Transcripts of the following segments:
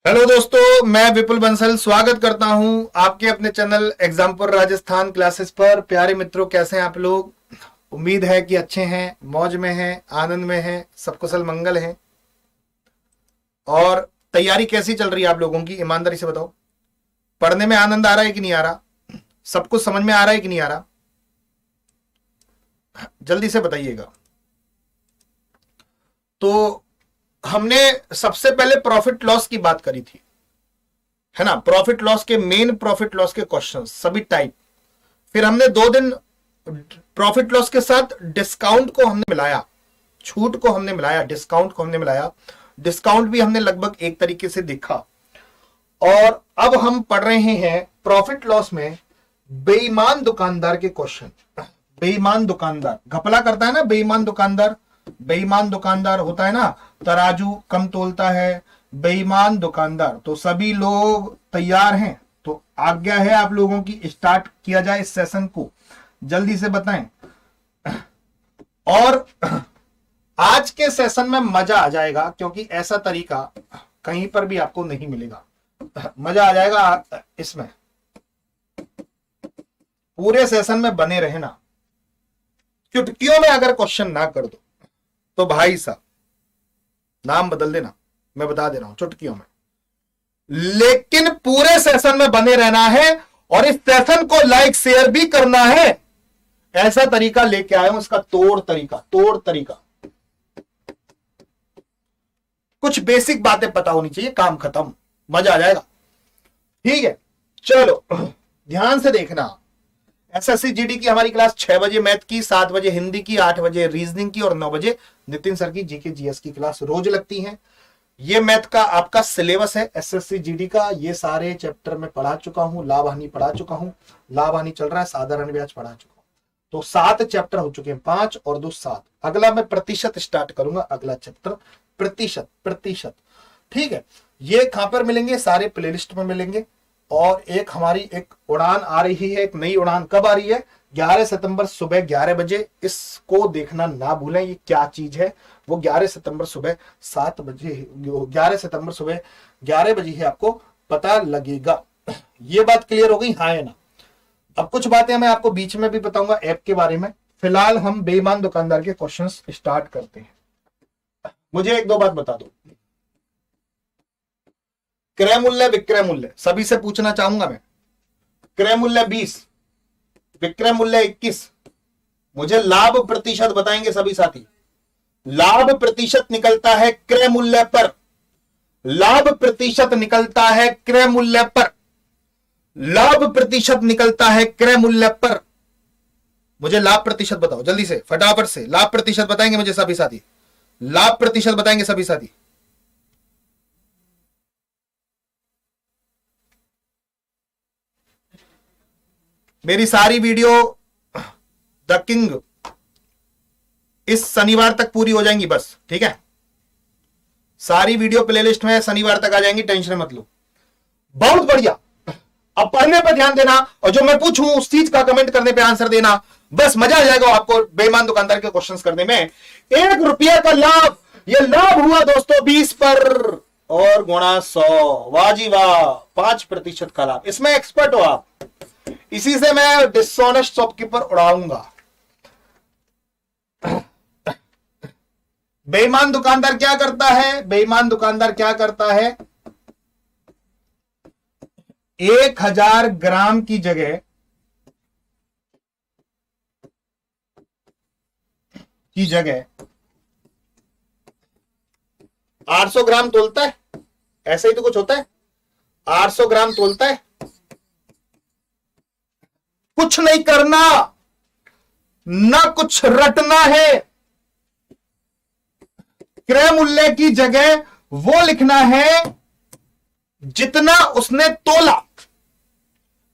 Hello दोस्तों, मैं विपुल बंसल स्वागत करता हूं आपके अपने चैनल एग्जाम्पल राजस्थान क्लासेस पर। प्यारे मित्रों, कैसे हैं आप लोग? उम्मीद है कि अच्छे हैं, मौज में हैं, आनंद में हैं, सब कुशल मंगल हैं। और तैयारी कैसी चल रही है आप लोगों की? ईमानदारी से बताओ, पढ़ने में आनंद आ रहा है कि नहीं आ रहा? सब कुछ समझ में आ रहा है कि नहीं आ रहा? जल्दी से बताइएगा। तो हमने सबसे पहले प्रॉफिट लॉस की बात करी थी, है ना? प्रॉफिट लॉस के मेन प्रॉफिट लॉस के क्वेश्चंस सभी टाइप। फिर हमने 2 दिन प्रॉफिट लॉस के साथ डिस्काउंट को हमने मिलाया, छूट को हमने मिलाया, डिस्काउंट को हमने मिलाया। डिस्काउंट भी हमने लगभग एक तरीके से देखा। और अब हम पढ़ रहे हैं प्रॉफिट लॉस में बेईमान दुकानदार के क्वेश्चन। बेईमान दुकानदार घपला करता है ना, बेईमान दुकानदार। बेईमान दुकानदार होता है ना, तराजू कम तोलता है, बेईमान दुकानदार। तो सभी लोग तैयार हैं? तो आज्ञा है आप लोगों की, स्टार्ट किया जाए इस सेशन को। जल्दी से बताएं। और आज के सेशन में मजा आ जाएगा, क्योंकि ऐसा तरीका कहीं पर भी आपको नहीं मिलेगा। मजा आ जाएगा इसमें। पूरे सेशन में बने रहना। चुटकियों में अगर क्वेश्चन ना कर दो तो भाई साहब नाम बदल देना, मैं बता दे रहा हूं, चुटकियों में। लेकिन पूरे सेशन में बने रहना है और इस सेशन को लाइक शेयर भी करना है। ऐसा तरीका लेके आया हूं, इसका तोड़ तरीका, तोड़ तरीका। कुछ बेसिक बातें पता होनी चाहिए, काम खत्म, मजा आ जाएगा। ठीक है, चलो ध्यान से देखना। एसएससी जीडी की हमारी क्लास 6 बजे मैथ की, 7 बजे हिंदी की, 8 बजे रीजनिंग की और 9 बजे नितिन सर की जीके जीएस की क्लास रोज लगती है। ये मैथ का आपका सिलेबस है एसएससी जीडी का। ये सारे चैप्टर में पढ़ा चुका हूं, लाभ हानि पढ़ा चुका हूं, लाभ हानि चल रहा है, साधारण ब्याज पढ़ा चुका हूं। तो 7 चैप्टर हो चुके हैं, 5 और 2 7। अगला मैं प्रतिशत स्टार्ट करूंगा, अगला चैप्टर प्रतिशत। प्रतिशत ठीक है। ये कहां पर मिलेंगे? सारे प्लेलिस्ट में मिलेंगे। और एक हमारी एक उड़ान आ रही है, एक नई उड़ान। कब आ रही है? 11 सितंबर सुबह 11 बजे। इसको देखना ना भूलें, ये क्या चीज है। वो 11 सितंबर सुबह 7 बजे, 11 सितंबर सुबह 11 बजे ही आपको पता लगेगा। ये बात क्लियर हो गई, हाँ है ना? अब कुछ बातें मैं आपको बीच में भी बताऊंगा ऐप के बारे में। फिलहाल हम बेईमान दुकानदार के क्वेश्चंस स्टार्ट करते हैं। मुझे एक दो बात बता दो। क्रय मूल्य विक्रय मूल्य सभी से पूछना चाहूंगा मैं। क्रय मूल्य 20, विक्रय मूल्य 21। मुझे लाभ प्रतिशत बताएंगे सभी साथी। लाभ प्रतिशत निकलता है क्रय मूल्य पर। लाभ प्रतिशत निकलता है क्रय मूल्य पर। लाभ प्रतिशत निकलता है क्रय मूल्य पर। मुझे लाभ प्रतिशत बताओ जल्दी से, फटाफट से। लाभ प्रतिशत बताएंगे मुझे सभी साथी। लाभ प्रतिशत बताएंगे सभी साथी। मेरी सारी वीडियो द किंग इस शनिवार तक पूरी हो जाएंगी बस, ठीक है? सारी वीडियो प्लेलिस्ट में शनिवार तक आ जाएंगी, टेंशन मत लो। बहुत बढ़िया। अब पढ़ने पर ध्यान देना और जो मैं पूछूं उस चीज का कमेंट करने पे आंसर देना। बस मजा आ जाएगा आपको बेईमान दुकानदार के क्वेश्चंस करने में। 1 रुपया का लाभ, ये लाभ हुआ दोस्तों 20 पर और गुणा 100। वाह जी वाह, 5% का लाभ। इसमें एक्सपर्ट हो आप। इसी से मैं डिसऑनेस्ट शॉपकीपर उड़ाऊंगा। बेईमान दुकानदार क्या करता है? बेईमान दुकानदार क्या करता है? 1000 ग्राम की जगह 800 ग्राम तोलता है। ऐसे ही तो कुछ होता है, 800 ग्राम तोलता है। कुछ नहीं करना, ना कुछ रटना है। क्रय मूल्य की जगह वो लिखना है जितना उसने तोला।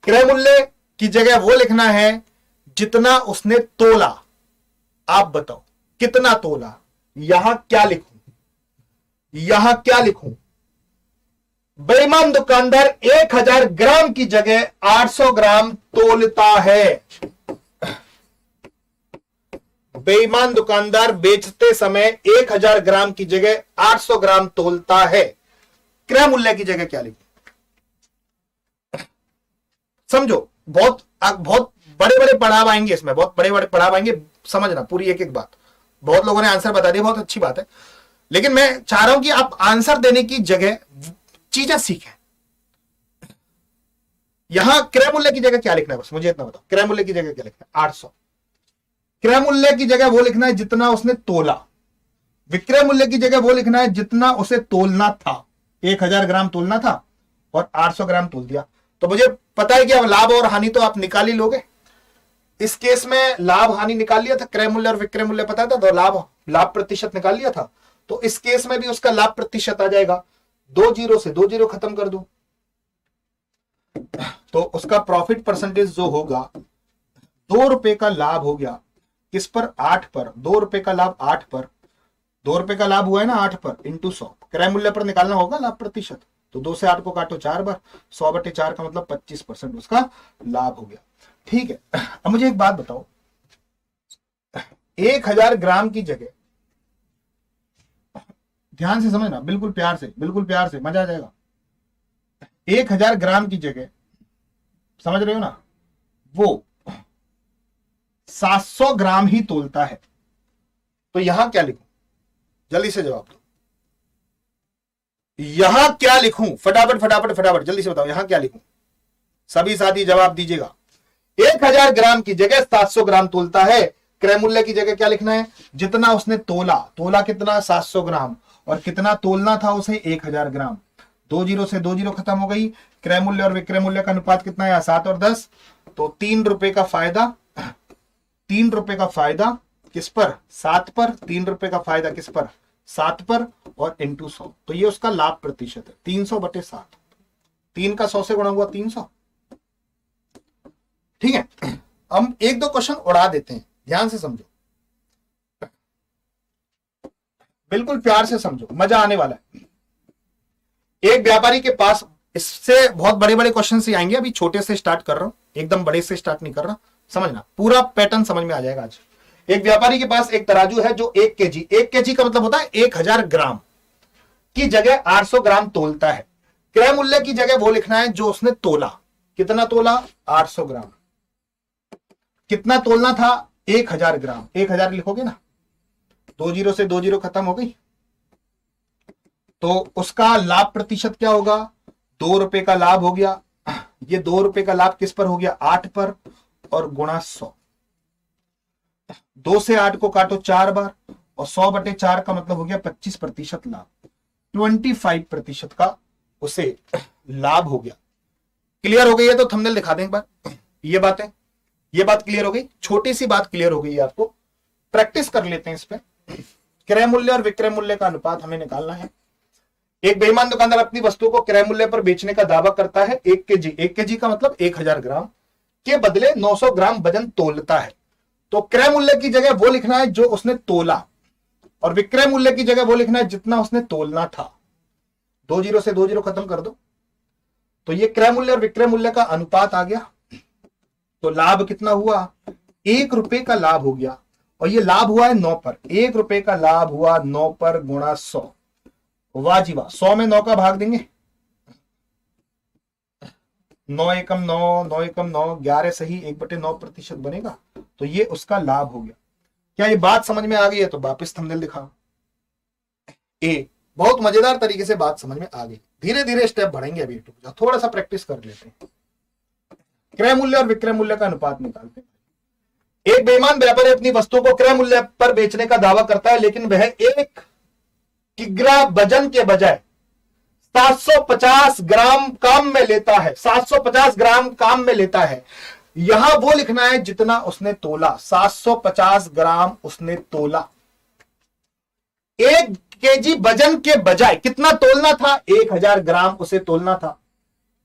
क्रय मूल्य की जगह वो लिखना है जितना उसने तोला। आप बताओ कितना तोला? यहां क्या लिखूं? यहां क्या लिखूं? बेईमान दुकानदार 1000 ग्राम की जगह 800 ग्राम तोलता है। बेईमान दुकानदार बेचते समय 1000 ग्राम की जगह 800 ग्राम तोलता है। क्रय मूल्य की जगह क्या लिखूं? समझो, बहुत बहुत बड़े बड़े पड़ाव आएंगे इसमें, बहुत बड़े बड़े पड़ाव आएंगे, समझना पूरी एक एक बात। बहुत लोगों ने आंसर बता दिया, बहुत अच्छी बात है, लेकिन मैं चाह रहा हूं कि आप आंसर देने की जगह चीजें सीखें। यहां क्रय मूल्य की जगह क्या लिखना है, बस मुझे इतना बताओ, क्रय मूल्य की जगह क्या लिखना है? 800। क्रय मूल्य की जगह वो लिखना है जितना उसने तोला। विक्रय मूल्य की जगह वो लिखना है जितना उसे तोलना था। 1000 ग्राम तोलना था और 800 ग्राम तोल दिया। तो मुझे पता है कि अब लाभ और हानि तो आप निकाल ही लोगे। इस केस में लाभ हानि निकाल लिया था, क्रय मूल्य और विक्रय मूल्य पता था, तो लाभ प्रतिशत निकाल लिया था। तो इस केस में भी उसका लाभ प्रतिशत आ जाएगा। 2 जीरो से 2 जीरो खत्म कर दो, तो उसका प्रॉफिट परसेंटेज जो होगा, 2 रुपए का लाभ हो गया किस पर? 8 पर। 2 रुपए का लाभ 8 पर, 2 रुपए का लाभ हुआ है ना 8 पर इंटू 100। क्रय मूल्य पर निकालना होगा लाभ प्रतिशत, तो 2 से 8 को काटो 4 बार, 100/4 का मतलब 25% उसका लाभ हो गया। ठीक है, अब मुझे एक बात बताओ, 1000 ग्राम की जगह, ध्यान से समझना, बिल्कुल प्यार से, बिल्कुल प्यार से, मजा आ जाएगा। 1000 ग्राम की जगह, समझ रहे हो ना, वो 700 ग्राम ही तोलता है। तो यहां क्या लिखूं? जल्दी से जवाब दो, यहां क्या लिखूं? फटाफट फटाफट फटाफट जल्दी से बताओ, यहां क्या लिखूं? सभी साथी जवाब दीजिएगा। 1000 ग्राम की जगह 700 ग्राम तोलता है। क्रय मूल्य की जगह क्या लिखना है? जितना उसने तोला। तोला कितना? 700 ग्राम। और कितना तोलना था उसे? 1000 ग्राम। 2 जीरो से 2 जीरो खत्म हो गई। क्रय मूल्य और विक्रय मूल्य का अनुपात कितना है? 7 और 10, तो 3 रुपए का फायदा। 3 रुपए का फायदा किस पर? 7 पर। 3 रुपए का फायदा किस पर? 7 पर, और इंटू 100। तो ये उसका लाभ प्रतिशत है, 300/7। 3 का 100 से गुणा हुआ 300। ठीक है, हम एक दो क्वेश्चन उड़ा देते हैं, ध्यान से समझो, बिल्कुल प्यार से समझो, मजा आने वाला है। एक व्यापारी के पास, इससे बहुत बड़े बड़े क्वेश्चन से आएंगे, अभी छोटे से स्टार्ट कर रहा हूं, एकदम बड़े से स्टार्ट नहीं कर रहा, समझना, पूरा पैटर्न समझ में आ जाएगा आज। एक व्यापारी के पास एक तराजू है जो 1 केजी, 1 केजी का मतलब होता है 1000 ग्राम की जगह 800 ग्राम तोलता है। क्रय मूल्य की जगह वो लिखना है जो उसने तोला। कितना तोला? 800 ग्राम। कितना तोलना था? 1000 ग्राम। 1000 लिखोगे ना, 2 जीरो से 2 जीरो खत्म हो गई, तो उसका लाभ प्रतिशत क्या होगा? 2 रुपए का लाभ हो गया। ये 2 रुपए का लाभ किस पर हो गया? 8 पर, और गुणा 100। 2 से 8 को काटो 4 बार, और 100/4 का मतलब हो गया 25% लाभ। 25% का उसे लाभ हो गया। क्लियर हो गई है? तो थंबनेल दिखा दें एक बार। ये बात क्लियर हो गई, छोटी सी बात क्लियर हो गई है आपको। प्रैक्टिस कर लेते हैं इस पे। क्रय मूल्य और विक्रय मूल्य का अनुपात हमें निकालना है। एक बेईमान दुकानदार अपनी वस्तु को क्रय मूल्य पर बेचने का दावा करता है। 1 केजी, 1 केजी का मतलब 1000 ग्राम के बदले 900 ग्राम वजन तोलता है। तो क्रय मूल्य की जगह वो लिखना है जो उसने तोला, और विक्रय मूल्य की जगह वो लिखना है जितना उसने तोलना था। 2 जीरो से 2 जीरो खत्म कर दो, तो ये क्रय मूल्य और विक्रय मूल्य का अनुपात आ गया। तो लाभ कितना हुआ? 1 रुपए का लाभ हो गया, और ये लाभ हुआ है 9 पर। 1 रुपए का लाभ हुआ 9 पर गुणा 100। वाह जी वाह, 100 में 9 का भाग देंगे, 9 एकम 9, 9 एकम 9, 11 सही, 1/9% बनेगा। तो ये उसका लाभ हो गया। क्या ये बात समझ में आ गई है? तो वापिस थंबनेल दिखाओ। बहुत मजेदार तरीके से बात समझ में आ गई। धीरे धीरे स्टेप बढ़ेंगे, अभी थोड़ा सा प्रैक्टिस कर लेते हैं। क्रय मूल्य और विक्रय मूल्य का अनुपात निकालते हैं। एक बेईमान व्यापारी अपनी वस्तु को क्रय मूल्य पर बेचने का दावा करता है, लेकिन वह 1 किग्रा वजन के बजाय 750 ग्राम काम में लेता है। 750 ग्राम काम में लेता है। यहां वो लिखना है जितना उसने तोला। 750 ग्राम उसने तोला। 1 केजी वजन के बजाय कितना तोलना था? 1000 ग्राम उसे तोलना था।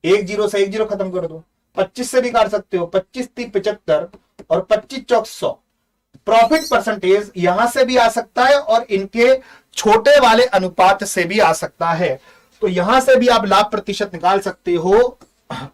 1 जीरो से 1 जीरो खत्म कर दो, 25 से भी काट सकते हो। 25 × 75 और 25 × 100। प्रॉफिट परसेंटेज यहां से भी आ सकता है और इनके छोटे वाले अनुपात से भी आ सकता है। तो यहां से भी आप लाभ प्रतिशत निकाल सकते हो।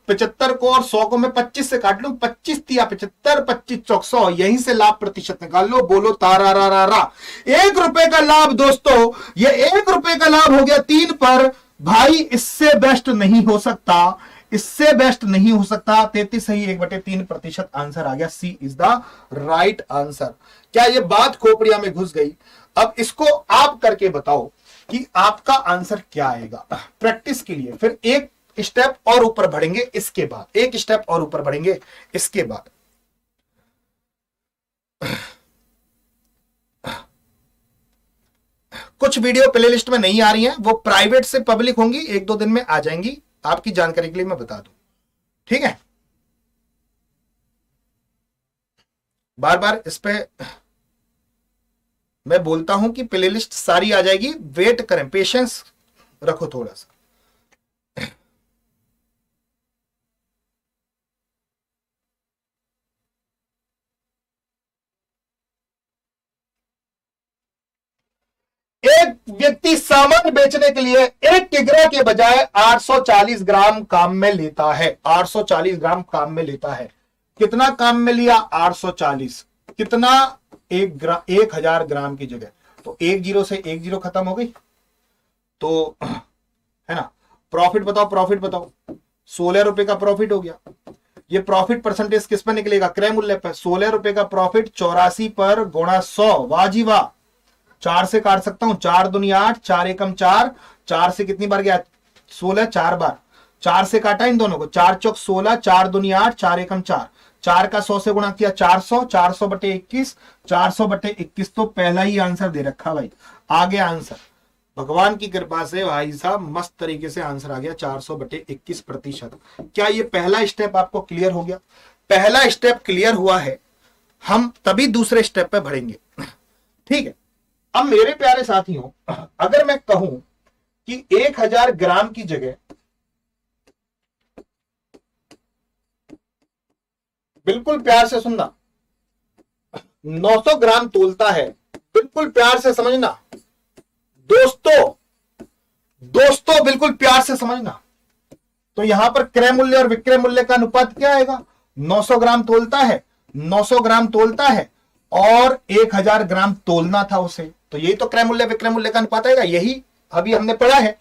75 को और 100 को मैं 25 से काट लूं, 25 × 75, 25 × 100, यहीं से लाभ प्रतिशत निकाल लो। बोलो तारा रा रा रा। 1 रुपए का लाभ दोस्तों, ये 1 रुपए का लाभ हो गया 3 पर भाई इससे बेस्ट नहीं हो सकता, इससे बेस्ट नहीं हो सकता। 33 सही 1/3% आंसर आ गया। सी इज द राइट आंसर। क्या ये बात खोपड़िया में घुस गई? अब इसको आप करके बताओ कि आपका आंसर क्या आएगा। प्रैक्टिस के लिए फिर एक स्टेप और ऊपर बढ़ेंगे, इसके बाद एक स्टेप और ऊपर बढ़ेंगे इसके बाद। कुछ वीडियो प्लेलिस्ट में नहीं आ रही हैं, वो प्राइवेट से पब्लिक होंगी, 1-2 दिन में आ जाएंगी। आपकी जानकारी के लिए मैं बता दूं, ठीक है। बार बार इस पे मैं बोलता हूं कि प्लेलिस्ट सारी आ जाएगी, वेट करें, पेशेंस रखो थोड़ा सा। एक व्यक्ति सामान बेचने के लिए 1 किग्रा के बजाय 840 ग्राम काम में लेता है। 840 ग्राम काम में लेता है। कितना काम में लिया? 840। कितना? 1000 ग्राम की जगह। तो 1 जीरो से 1 जीरो खत्म हो गई, तो है ना। प्रॉफिट बताओ, प्रॉफिट बताओ। 16 रुपए का प्रॉफिट हो गया। ये प्रॉफिट परसेंटेज किस पर निकलेगा? क्रय मूल्य पर। 16 रुपए का प्रॉफिट 84 पर गुणा 100। वाह जी वाह। 4 से काट सकता हूं। 4 दूनी 8, 4 एकम 4। 4 से कितनी बार गया? 16, 4 बार। 4 से काटा इन दोनों को। 4 चौक 16, 4 दूनी 8, 4 एकम 4। 4 का 100 से गुणा किया 400। 400/21। 400/21 तो पहला ही आंसर दे रखा भाई। आगे आंसर भगवान की कृपा से भाई साहब मस्त तरीके से आंसर आ गया 400/21%। क्या ये पहला स्टेप आपको क्लियर हो गया? पहला स्टेप क्लियर हुआ है, हम तभी दूसरे स्टेप पे बढ़ेंगे, ठीक है। अब मेरे प्यारे साथियों, अगर मैं कहूं कि 1000 ग्राम की जगह, बिल्कुल प्यार से सुनना, 900 ग्राम तोलता है। बिल्कुल प्यार से समझना दोस्तों बिल्कुल प्यार से समझना। तो यहां पर क्रय मूल्य और विक्रय मूल्य का अनुपात क्या आएगा? 900 ग्राम तोलता है, 900 ग्राम तोलता है और 1000 ग्राम तोलना था उसे। तो यही तो क्रय मूल्य विक्रय मूल्य का अनुपात आएगा। यही अभी हमने पढ़ा है।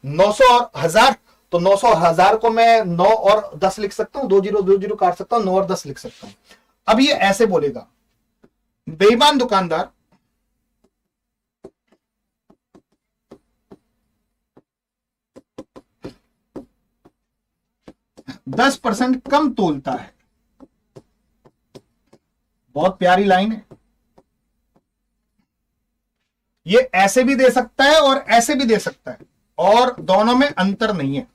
900 और 1000, तो 900 और 1000 को मैं 9 और 10 लिख सकता हूं। 2 जीरो काट सकता हूं, 9 और 10 लिख सकता हूं। अब ये ऐसे बोलेगा, बेईमान दुकानदार 10% कम तोलता है। बहुत प्यारी लाइन है। ये ऐसे भी दे सकता है और ऐसे भी दे सकता है, और दोनों में अंतर नहीं है।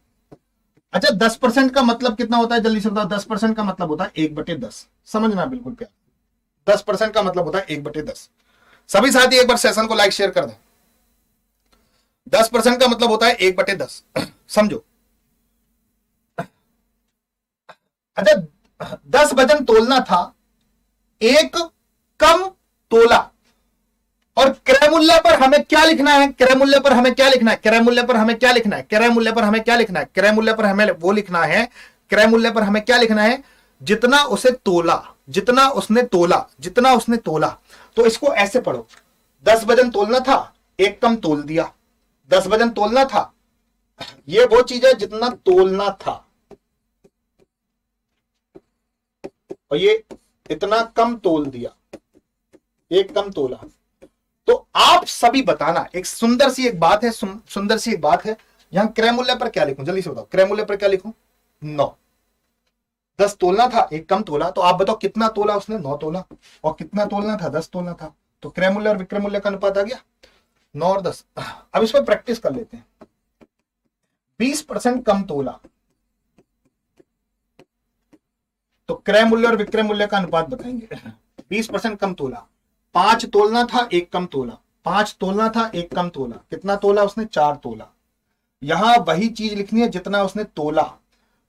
अच्छा, 10% का मतलब कितना होता है? जल्दी से बताओ। 10% का मतलब होता है 1/10। समझना बिल्कुल प्यार। 10% का मतलब होता है 1/10। सभी साथी एक बार सेशन को लाइक शेयर कर दें। 10% का मतलब होता है 1/10। समझो। अच्छा, 10 वजन तोलना था, 1 कम तोला। और क्रय मूल्य पर हमें क्या लिखना है? क्रय मूल्य पर हमें क्या लिखना है? क्रय मूल्य पर हमें क्या लिखना है? क्रय मूल्य पर हमें क्या लिखना है? क्रय मूल्य पर हमें वो लिखना है, क्रय मूल्य पर हमें क्या लिखना है? जितना उसे तोला, जितना उसने तोला, जितना उसने तोला। तो इसको ऐसे पढ़ो, 10 वजन तोलना था, 1 कम तोल दिया। 10 वजन तोलना था, ये वो चीज है जितना तोलना था, और ये इतना कम तोल दिया, 1 कम तोला। तो आप सभी बताना, एक सुंदर सी एक बात है, सुंदर सी एक बात है। यहां क्रय मूल्य पर क्या लिखूं? जल्दी से बताओ। क्रय मूल्य पर क्या लिखूं? 9। 10 तोलना था, 1 कम तोला। तो आप बताओ कितना तोला उसने? 9 तोला। और कितना तोलना था? 10 तोलना था। तो क्रय मूल्य और विक्रय मूल्य का अनुपात आ गया 9 और 10। अब इस पर प्रैक्टिस कर लेते हैं। 20% कम तोला, तो क्रय मूल्य और विक्रय मूल्य का अनुपात बताएंगे। 20% कम तोला, 5 तोलना था, 1 कम तोला। 5 तोलना था, 1 कम तोला। कितना तोला उसने? 4 तोला। यहां वही चीज लिखनी है जितना उसने तोला।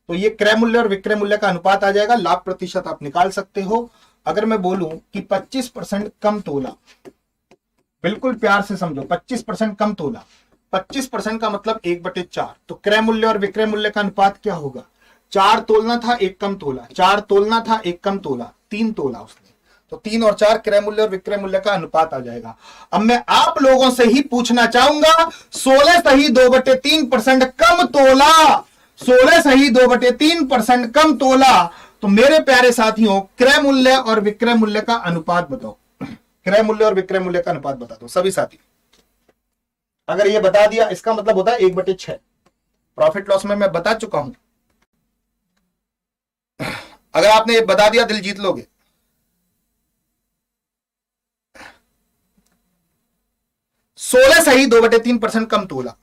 तो ये क्रय मूल्य और विक्रय मूल्य का अनुपात आ जाएगा। लाभ प्रतिशत आप निकाल सकते हो। अगर मैं बोलूं कि 25% कम तोला, बिल्कुल प्यार से समझो, 25% कम तोला, 25% का मतलब 1/4। तो क्रय मूल्य और विक्रय मूल्य का अनुपात क्या होगा? 4 तोलना था, 1 कम तोला। 4 तोलना था, 1 कम तोला, 3 तोला उसने। तो 3 और 4 क्रय मूल्य और विक्रय मूल्य का अनुपात आ जाएगा। अब मैं आप लोगों से ही पूछना चाहूंगा, 16 सही 2/3% कम तोला, 16 सही 2/3% कम तोला, तो मेरे प्यारे साथियों क्रय मूल्य और विक्रय मूल्य का अनुपात बताओ। क्रय मूल्य और विक्रय मूल्य का अनुपात बता दो सभी साथी। अगर ये बता दिया इसका मतलब होता है 1/6। प्रॉफिट लॉस में मैं बता चुका हूं, अगर आपने ये बता दिया दिल जीत लोगे। सोलह सही 2/3% कम तोला,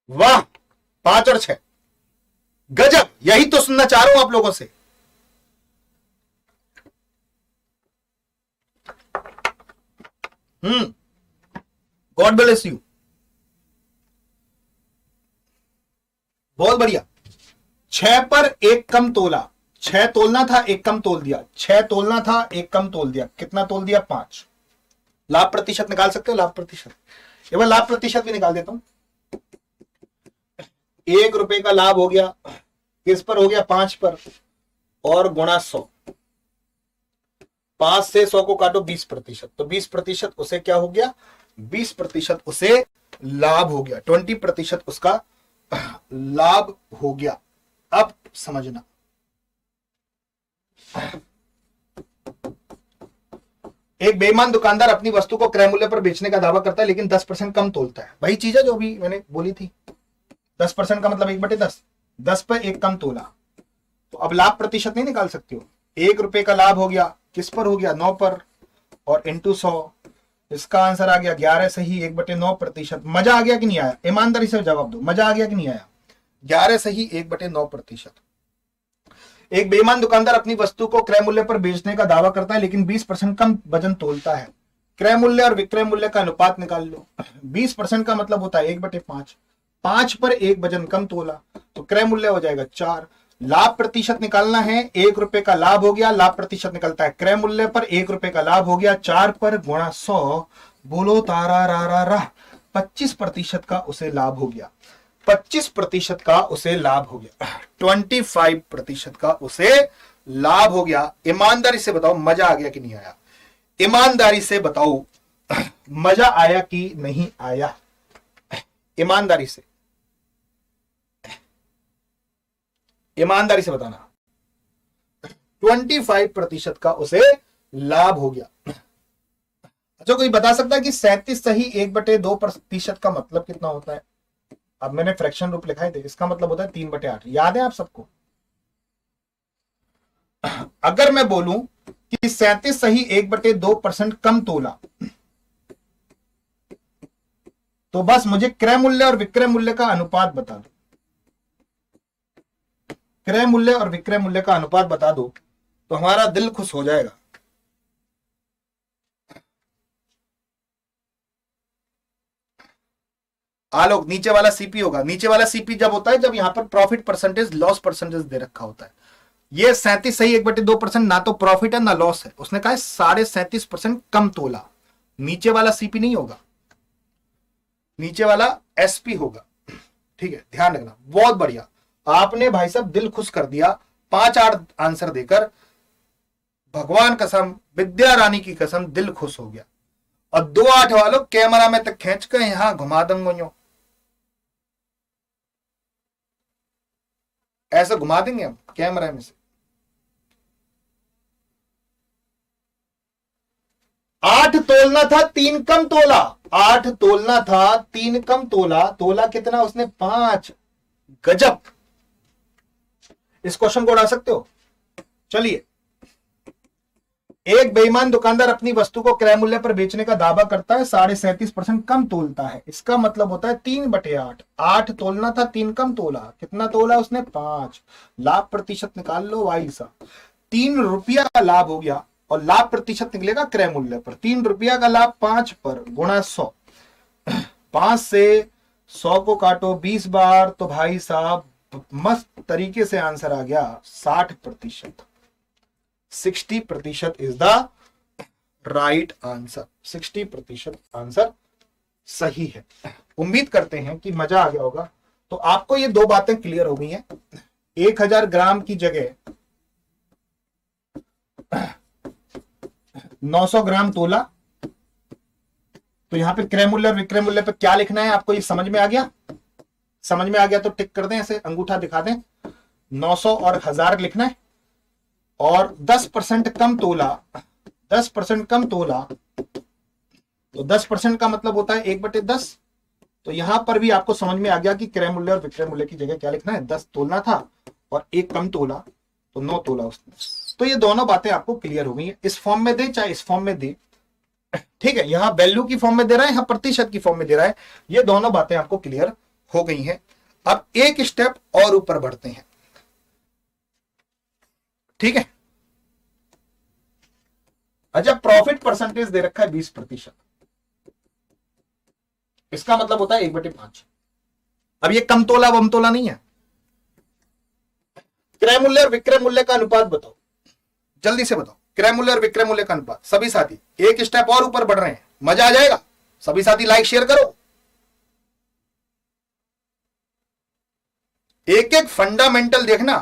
वाह 5 और 6 गजब, यही तो सुनना चाह रहा हूं आप लोगों से। गॉड ब्लेस यू, बहुत बढ़िया। 6 पर 1 कम तोला, 6 तोलना था 1 कम तोल दिया, 6 तोलना था 1 कम तोल दिया, कितना तोल दिया 5। लाभ प्रतिशत निकाल सकते हो, लाभ प्रतिशत, एक बार लाभ प्रतिशत भी निकाल देता हूं। 1 रुपए का लाभ हो गया, किस पर हो गया 5 पर, और गुणा 100, 5 से 100 को काटो 20%, तो 20% उसे क्या हो गया, 20% उसे लाभ हो गया, 20% उसका लाभ हो गया। अब समझना, एक बेईमान दुकानदार अपनी वस्तु को क्रय मूल्य पर बेचने का दावा करता है लेकिन 10% कम तोलता है। वही चीज है जो अभी मैंने बोली थी, 10% का मतलब 1/10, 10 पर 1 कम तोला, तो अब लाभ प्रतिशत नहीं निकाल सकते हो। 1 रुपए का लाभ हो गया, किस पर हो गया 9 पर, और इंटू 100, इसका आंसर आ गया 11 सही 1/9%। मजा आ गया कि नहीं आया, ईमानदारी से जवाब दो, मजा आ गया कि नहीं आया। 11 सही 1/9%। एक बेईमान दुकानदार अपनी वस्तु को क्रय मूल्य पर बेचने का दावा करता है लेकिन 20% कम वजन तोलता है। क्रय मूल्य और विक्रय मूल्य का अनुपात निकाल लो। 20% का मतलब होता है 1/5, 5 पर 1 वजन कम तोला, तो क्रय मूल्य हो जाएगा 4। लाभ प्रतिशत निकालना है, 1 रुपए का लाभ हो गया, लाभ प्रतिशत निकलता है क्रय मूल्य पर, 1 रुपए का लाभ हो गया, 4 पर गुणा 100, बोलो तारा रा रा रा, 25% का उसे लाभ हो गया, 25% का उसे लाभ हो गया, 25% का उसे लाभ हो गया। ईमानदारी से बताओ मजा आ गया कि नहीं आया, ईमानदारी से बताओ मजा आया कि नहीं आया, ईमानदारी से, ईमानदारी से बताना। 25% का उसे लाभ हो गया। अच्छा कोई बता सकता है कि 37 सही 1/2% का मतलब कितना होता है? अब मैंने फ्रैक्शन रूप लिखा है, इसका मतलब होता है 3/8। याद है आप सबको? अगर मैं बोलूं कि 37 सही 1/2% कम तोला, तो बस मुझे क्रय मूल्य और विक्रय मूल्य का अनुपात बता दो, क्रय मूल्य और विक्रय मूल्य का अनुपात बता दो तो हमारा दिल खुश हो जाएगा। आलोक नीचे वाला सीपी होगा, नीचे वाला सीपी जब होता है जब यहां पर प्रॉफिट परसेंटेज लॉस परसेंटेज दे रखा होता है। ये 37 सही 1/2% ना तो प्रॉफिट है ना लॉस है, उसने कहा 37.5% कम तोला, नीचे वाला सीपी नहीं होगा, नीचे वाला एसपी होगा। ठीक है ध्यान रखना, बहुत बढ़िया, आपने भाई साहब दिल खुश कर दिया 5-8 आंसर देकर, भगवान कसम विद्या रानी की कसम दिल खुश हो गया। और 2-8 वालों कैमरा में तक खींच कर यहां घुमा दूंगा, ऐसे घुमा देंगे हम कैमरा में से। 8 तोलना था 3 कम तोला, 8 तोलना था 3 कम तोला, तोला कितना उसने 5। गजब, इस क्वेश्चन को उड़ा सकते हो। चलिए, एक बेईमान दुकानदार अपनी वस्तु को क्रय मूल्य पर बेचने का दावा करता है, 37.5% कम तोलता है, इसका मतलब होता है 3/8। 8 तोलना था 3 कम तोला, कितना तोला उसने 5। लाभ प्रतिशत निकाल लो भाई साहब, 3 रुपया का लाभ हो गया और लाभ प्रतिशत निकलेगा क्रय मूल्य पर, 3 रुपया का लाभ 5 पर गुणा 100, 5 से 100 को काटो 20 बार, तो भाई साहब मस्त तरीके से आंसर आ गया 60%। 60% is the right answer, 60% answer सही है। उम्मीद करते हैं कि मजा आ गया होगा। तो आपको ये दो बातें क्लियर हो गई हैं। 1000 ग्राम की जगह 900 ग्राम तोला, तो यहां पे क्रय मूल्य और विक्रय मूल्य पे क्या लिखना है आपको ये समझ में आ गया? समझ में आ गया तो टिक कर दें, ऐसे अंगूठा दिखा दें। 900 और 1000 लिखना है, और 10% कम तोला, 10% कम तोला, तो 10% का मतलब होता है 1/10। तो यहां पर भी आपको समझ में आ गया कि क्रय मूल्य और विक्रय मूल्य की जगह क्या लिखना है, 10 तोलना था और 1 कम तोला, तो 9 तोला उसने। तो ये दोनों बातें आपको क्लियर हो गई है। इस फॉर्म में दे चाहे इस फॉर्म में दे, ठीक है, यहां वैल्यू की फॉर्म में दे रहा है, यहां प्रतिशत की फॉर्म में दे रहा है। ये दोनों बातें आपको क्लियर हो गई हैं। अब एक स्टेप और ऊपर बढ़ते हैं, ठीक है। अच्छा, प्रॉफिट परसेंटेज दे रखा है 20%, इसका मतलब होता है 1/5। अब ये कम तोला वम तोला नहीं है। क्रय मूल्य और विक्रय मूल्य का अनुपात बताओ, जल्दी से बताओ। क्रय मूल्य और विक्रय मूल्य का अनुपात। सभी साथी एक स्टेप और ऊपर बढ़ रहे हैं, मजा आ जाएगा। सभी साथी लाइक शेयर करो। एक एक फंडामेंटल देखना।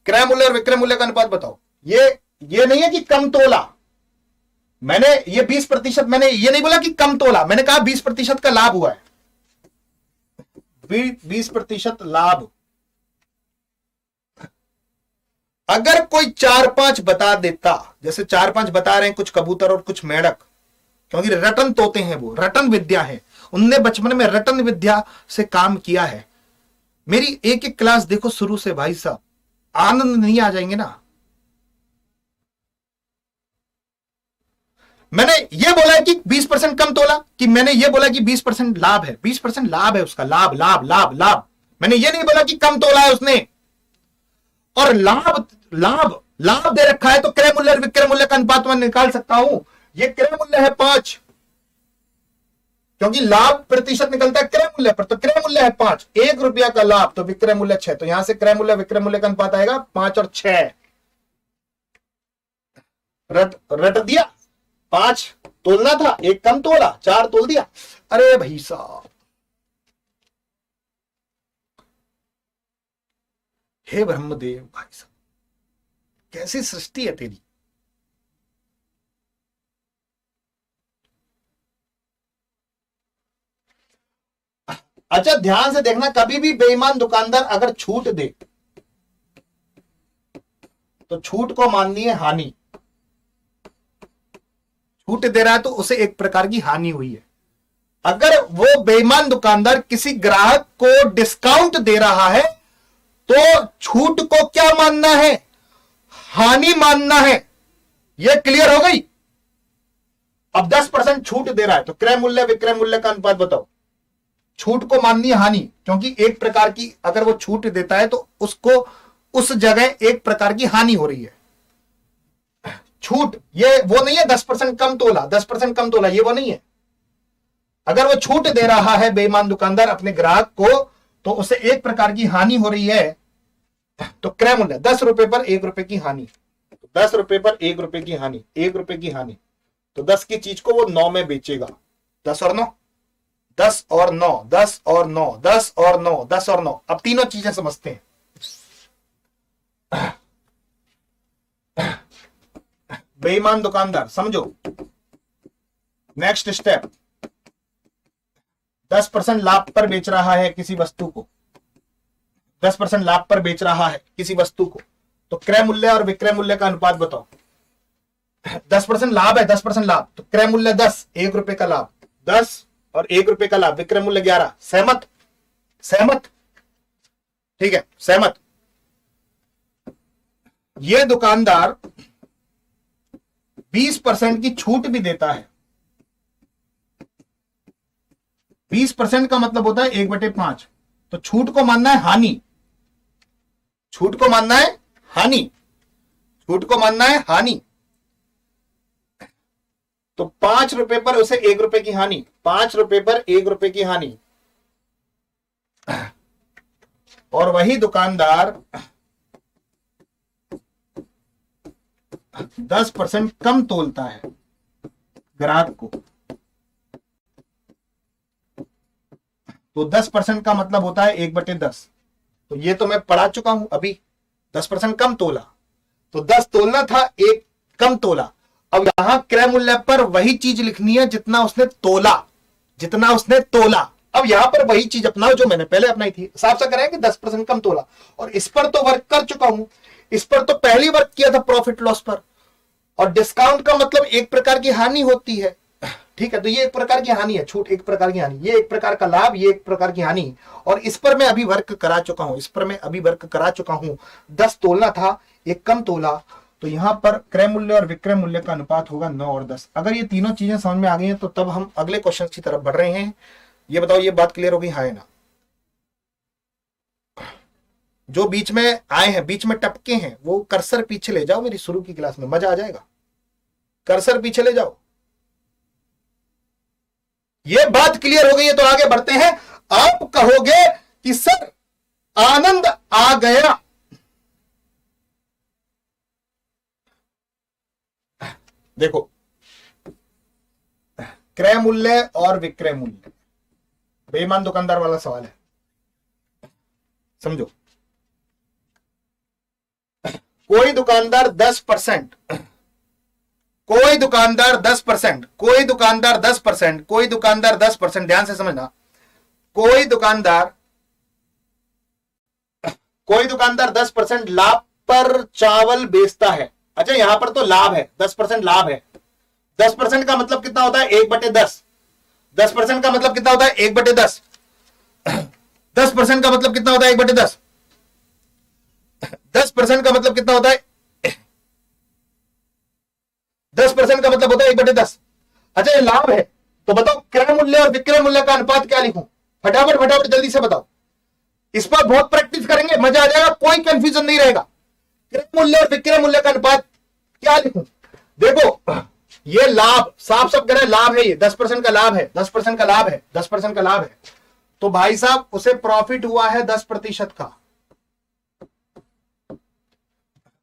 क्रय मूल्य और विक्रय मूल्य का अनुपात बताओ। ये नहीं है कि कम तोला, मैंने ये 20%, मैंने ये नहीं बोला कि कम तोला, मैंने कहा 20% का लाभ हुआ है, 20% लाभ। अगर कोई 4-5 बता देता, जैसे 4-5 बता रहे हैं कुछ कबूतर और कुछ मेढक, क्योंकि रटन तोते हैं, वो रटन विद्या है, उनने बचपन में रटन विद्या से काम किया है। मेरी एक एक क्लास देखो शुरू से, भाई साहब आनंद नहीं आ जाएंगे ना। मैंने ये बोला है कि 20% कम तोला, कि मैंने ये बोला कि 20% लाभ है, 20% लाभ है उसका, लाभ लाभ लाभ लाभ। मैंने ये नहीं बोला कि कम तोला है उसने। और लाभ लाभ लाभ दे रखा है, तो क्रय मूल्य और विक्रय मूल्य का अनुपात मैं निकाल सकता हूं। ये क्रय मूल्य है 5, क्योंकि लाभ प्रतिशत निकलता है क्रय मूल्य पर, तो क्रय मूल्य है 5, 1 रुपया का लाभ, तो विक्रय मूल्य 6, तो यहां से क्रय मूल्य विक्रय मूल्य का अनुपात आएगा 5 और 6। रट दिया। 5 तोलना था, 1 कम तोला, 4 तोल दिया। अरे भाई साहब, हे ब्रह्मदेव, भाई साहब कैसी सृष्टि है तेरी। अच्छा ध्यान से देखना, कभी भी बेईमान दुकानदार अगर छूट दे तो छूट को माननी है हानि। छूट दे रहा है तो उसे एक प्रकार की हानि हुई है। अगर वो बेईमान दुकानदार किसी ग्राहक को डिस्काउंट दे रहा है तो छूट को क्या मानना है, हानि मानना है। यह क्लियर हो गई। अब 10% छूट दे रहा है तो क्रय मूल्य विक्रय मूल्य का अनुपात बताओ। छूट को माननी है हानि, क्योंकि एक प्रकार की अगर वो छूट देता है तो उसको उस जगह एक प्रकार की हानि हो रही है। छूट ये वो नहीं है 10% कम तोला, 10% कम तोला, ये वो नहीं है। अगर वो छूट दे रहा है बेईमान दुकानदार अपने ग्राहक को तो उसे एक प्रकार की हानि हो रही है। तो क्रय मूल्य 10 रुपए पर 1 रुपए की हानि, 10 रुपए पर 1 रुपए की हानि, 1 रुपए की हानि, तो 10 की चीज को वो 9 में बेचेगा। 10 और 9, 10 और 9, 10 और 9, 10 और 9, 10 और 9। अब तीनों चीजें समझते हैं। बेईमान दुकानदार समझो, नेक्स्ट स्टेप, 10% लाभ पर बेच रहा है किसी वस्तु को, 10% लाभ पर बेच रहा है किसी वस्तु को, तो क्रय मूल्य और विक्रय मूल्य का अनुपात बताओ। 10% लाभ है, 10% लाभ, तो क्रय मूल्य 10, 1 रुपए का लाभ, 10 और 1 रुपए का लाभ, विक्रय मूल्य 11। सहमत? सहमत? ठीक है, सहमत। यह दुकानदार 20% की छूट भी देता है। 20% का मतलब होता है 1/5, तो छूट को मानना है हानि, छूट को मानना है हानि, छूट को मानना है हानि। तो 5 रुपए पर उसे 1 रुपए की हानि, 5 रुपए पर 1 रुपए की हानि। और वही दुकानदार 10% कम तोलता है ग्राहक को, तो 10% का मतलब होता है 1/10। तो ये तो मैं पढ़ा चुका हूं अभी। 10% कम तोला, तो 10 तोलना था, 1 कम तोला। अब यहां क्रय मूल्य पर वही चीज लिखनी है जितना उसने तोला, जितना उसने तोला। अब यहां पर वही चीज अपनाओ जो मैंने पहले अपनाई थी। साफ सा करें कि 10% कम तोला, और इस पर तो वर्क कर चुका हूं, इस पर तो पहली वर्क किया था प्रॉफिट लॉस पर। और डिस्काउंट का मतलब एक प्रकार की हानि होती है, ठीक है। तो ये एक प्रकार की हानि है, छूट एक प्रकार की हानि, ये एक प्रकार का लाभ, ये एक प्रकार की हानि। और इस पर मैं अभी वर्क करा चुका हूं, इस पर मैं अभी वर्क करा चुका हूं। 10 तोलना था, 1 कम तोला, तो यहां पर क्रय मूल्य और विक्रय मूल्य का अनुपात होगा 9 और 10। अगर ये तीनों चीजें समझ में आ गई हैं तो तब हम अगले क्वेश्चन की तरफ बढ़ रहे हैं। ये बताओ, ये बात क्लियर हो गई, हाँ ना? जो बीच में आए हैं, बीच में टपके हैं, वो कर्सर पीछे ले जाओ, मेरी शुरू की क्लास में मजा आ जाएगा। कर्सर पीछे ले जाओ। ये बात क्लियर हो गई है तो आगे बढ़ते हैं। आप कहोगे कि सर आनंद आ गया, देखो क्रय मूल्य और विक्रय मूल्य बेईमान दुकानदार वाला सवाल है, समझो। कोई दुकानदार 10%, कोई दुकानदार 10%, कोई दुकानदार 10%, कोई दुकानदार 10%, ध्यान से समझना। कोई दुकानदार 10% लाभ पर चावल बेचता है। अच्छा, यहां पर तो लाभ है, 10% लाभ है। 10% का मतलब कितना होता है? 1/10। 10% का मतलब कितना होता है? 1/10। 10% का मतलब कितना होता है? 1/10। 10% का मतलब कितना होता है? 10% का मतलब होता है 1/10। अच्छा, ये लाभ है, तो बताओ क्रय मूल्य और विक्रय मूल्य का अनुपात क्या लिखूं? फटाफट फटाफट जल्दी से बताओ। इस पर बहुत प्रैक्टिस करेंगे, मजा आ जाएगा, कोई कंफ्यूजन नहीं रहेगा। क्रय मूल्य और विक्रय मूल्य का अनुपात क्या लिखूं? देखो, ये लाभ साफ साफ कह रहे हैं, लाभ है, ये 10% का लाभ है, 10% का लाभ है, 10% का लाभ है। तो भाई साहब उसे प्रॉफिट हुआ है 10% का,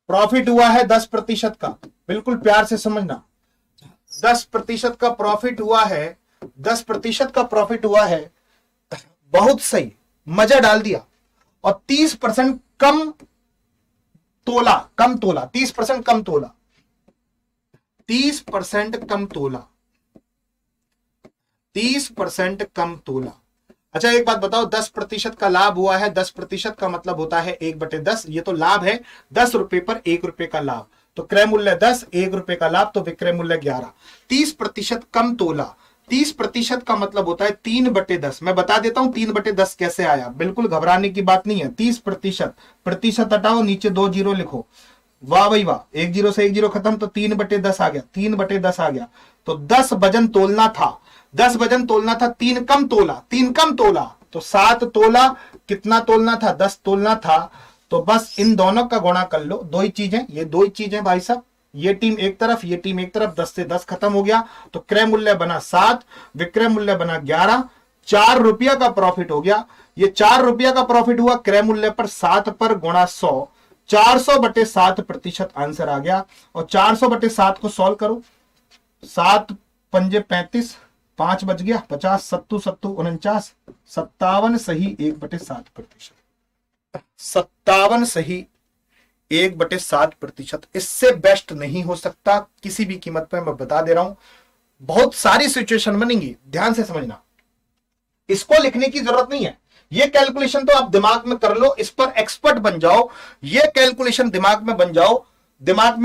प्रॉफिट हुआ है 10% का। बिल्कुल प्यार से समझना, 10% का प्रॉफिट हुआ है, 10% का प्रॉफिट हुआ है, बहुत सही, मजा डाल दिया। और 30% कम तोला, कम तोला, 30% कम तोला, 30% कम तोला, 30% कम तोला। अच्छा एक बात बताओ, 10% का लाभ हुआ है, 10% का मतलब होता है 1/10। ये तो लाभ है, 10 रुपए पर 1 रुपए का लाभ, तो क्रय मूल्य 10, 1 रुपए का लाभ, तो विक्रय मूल्य 11। 30% कम तोला, 30% का मतलब होता है 3/10। मैं बता देता हूं 3/10 कैसे आया, बिल्कुल घबराने की बात नहीं है। 30%, प्रतिशत हटाओ, नीचे 2 जीरो लिखो, वाह भाई वाह, 1 जीरो से 1 जीरो खत्म, तो 3/10 आ गया, 3/10 आ गया। तो 10 वजन तोलना था, 10 वजन तोलना था, 3 कम तोला, 3 कम तोला, तो 7 तोला। कितना तोलना था? 10 तोलना था। तो बस इन दोनों का गुणा कर लो, दो ही चीजें, ये दो ही चीजें भाई साहब। ये टीम एक तरफ, ये टीम एक तरफ, 10 से 10 खत्म हो गया। तो क्रय मूल्य बना 7, विक्रय मूल्य बना 11, 4 रुपया का प्रॉफिट हो गया। ये 4 रुपया का प्रॉफिट हुआ क्रय मूल्य पर, 7 पर गुणा 100, 400/7% आंसर आ गया। और 400/7 को सॉल्व करो, 7 पंजे 35, 5 बच गया, 50, 70, 70, 49, 57 सही 1/7%, 57 सही 1/7%। इससे बेस्ट नहीं हो सकता किसी भी कीमत पे, मैं बता दे रहा हूं। बहुत सारी सिचुएशन बनेंगी, ध्यान से समझना, इसको लिखने की जरूरत नहीं है। ये कैलकुलेशन तो आप दिमाग में कर लो, इस पर एक्सपर्ट बन जाओ। ये कैलकुलेशन दिमाग में बन जाओ, दिमाग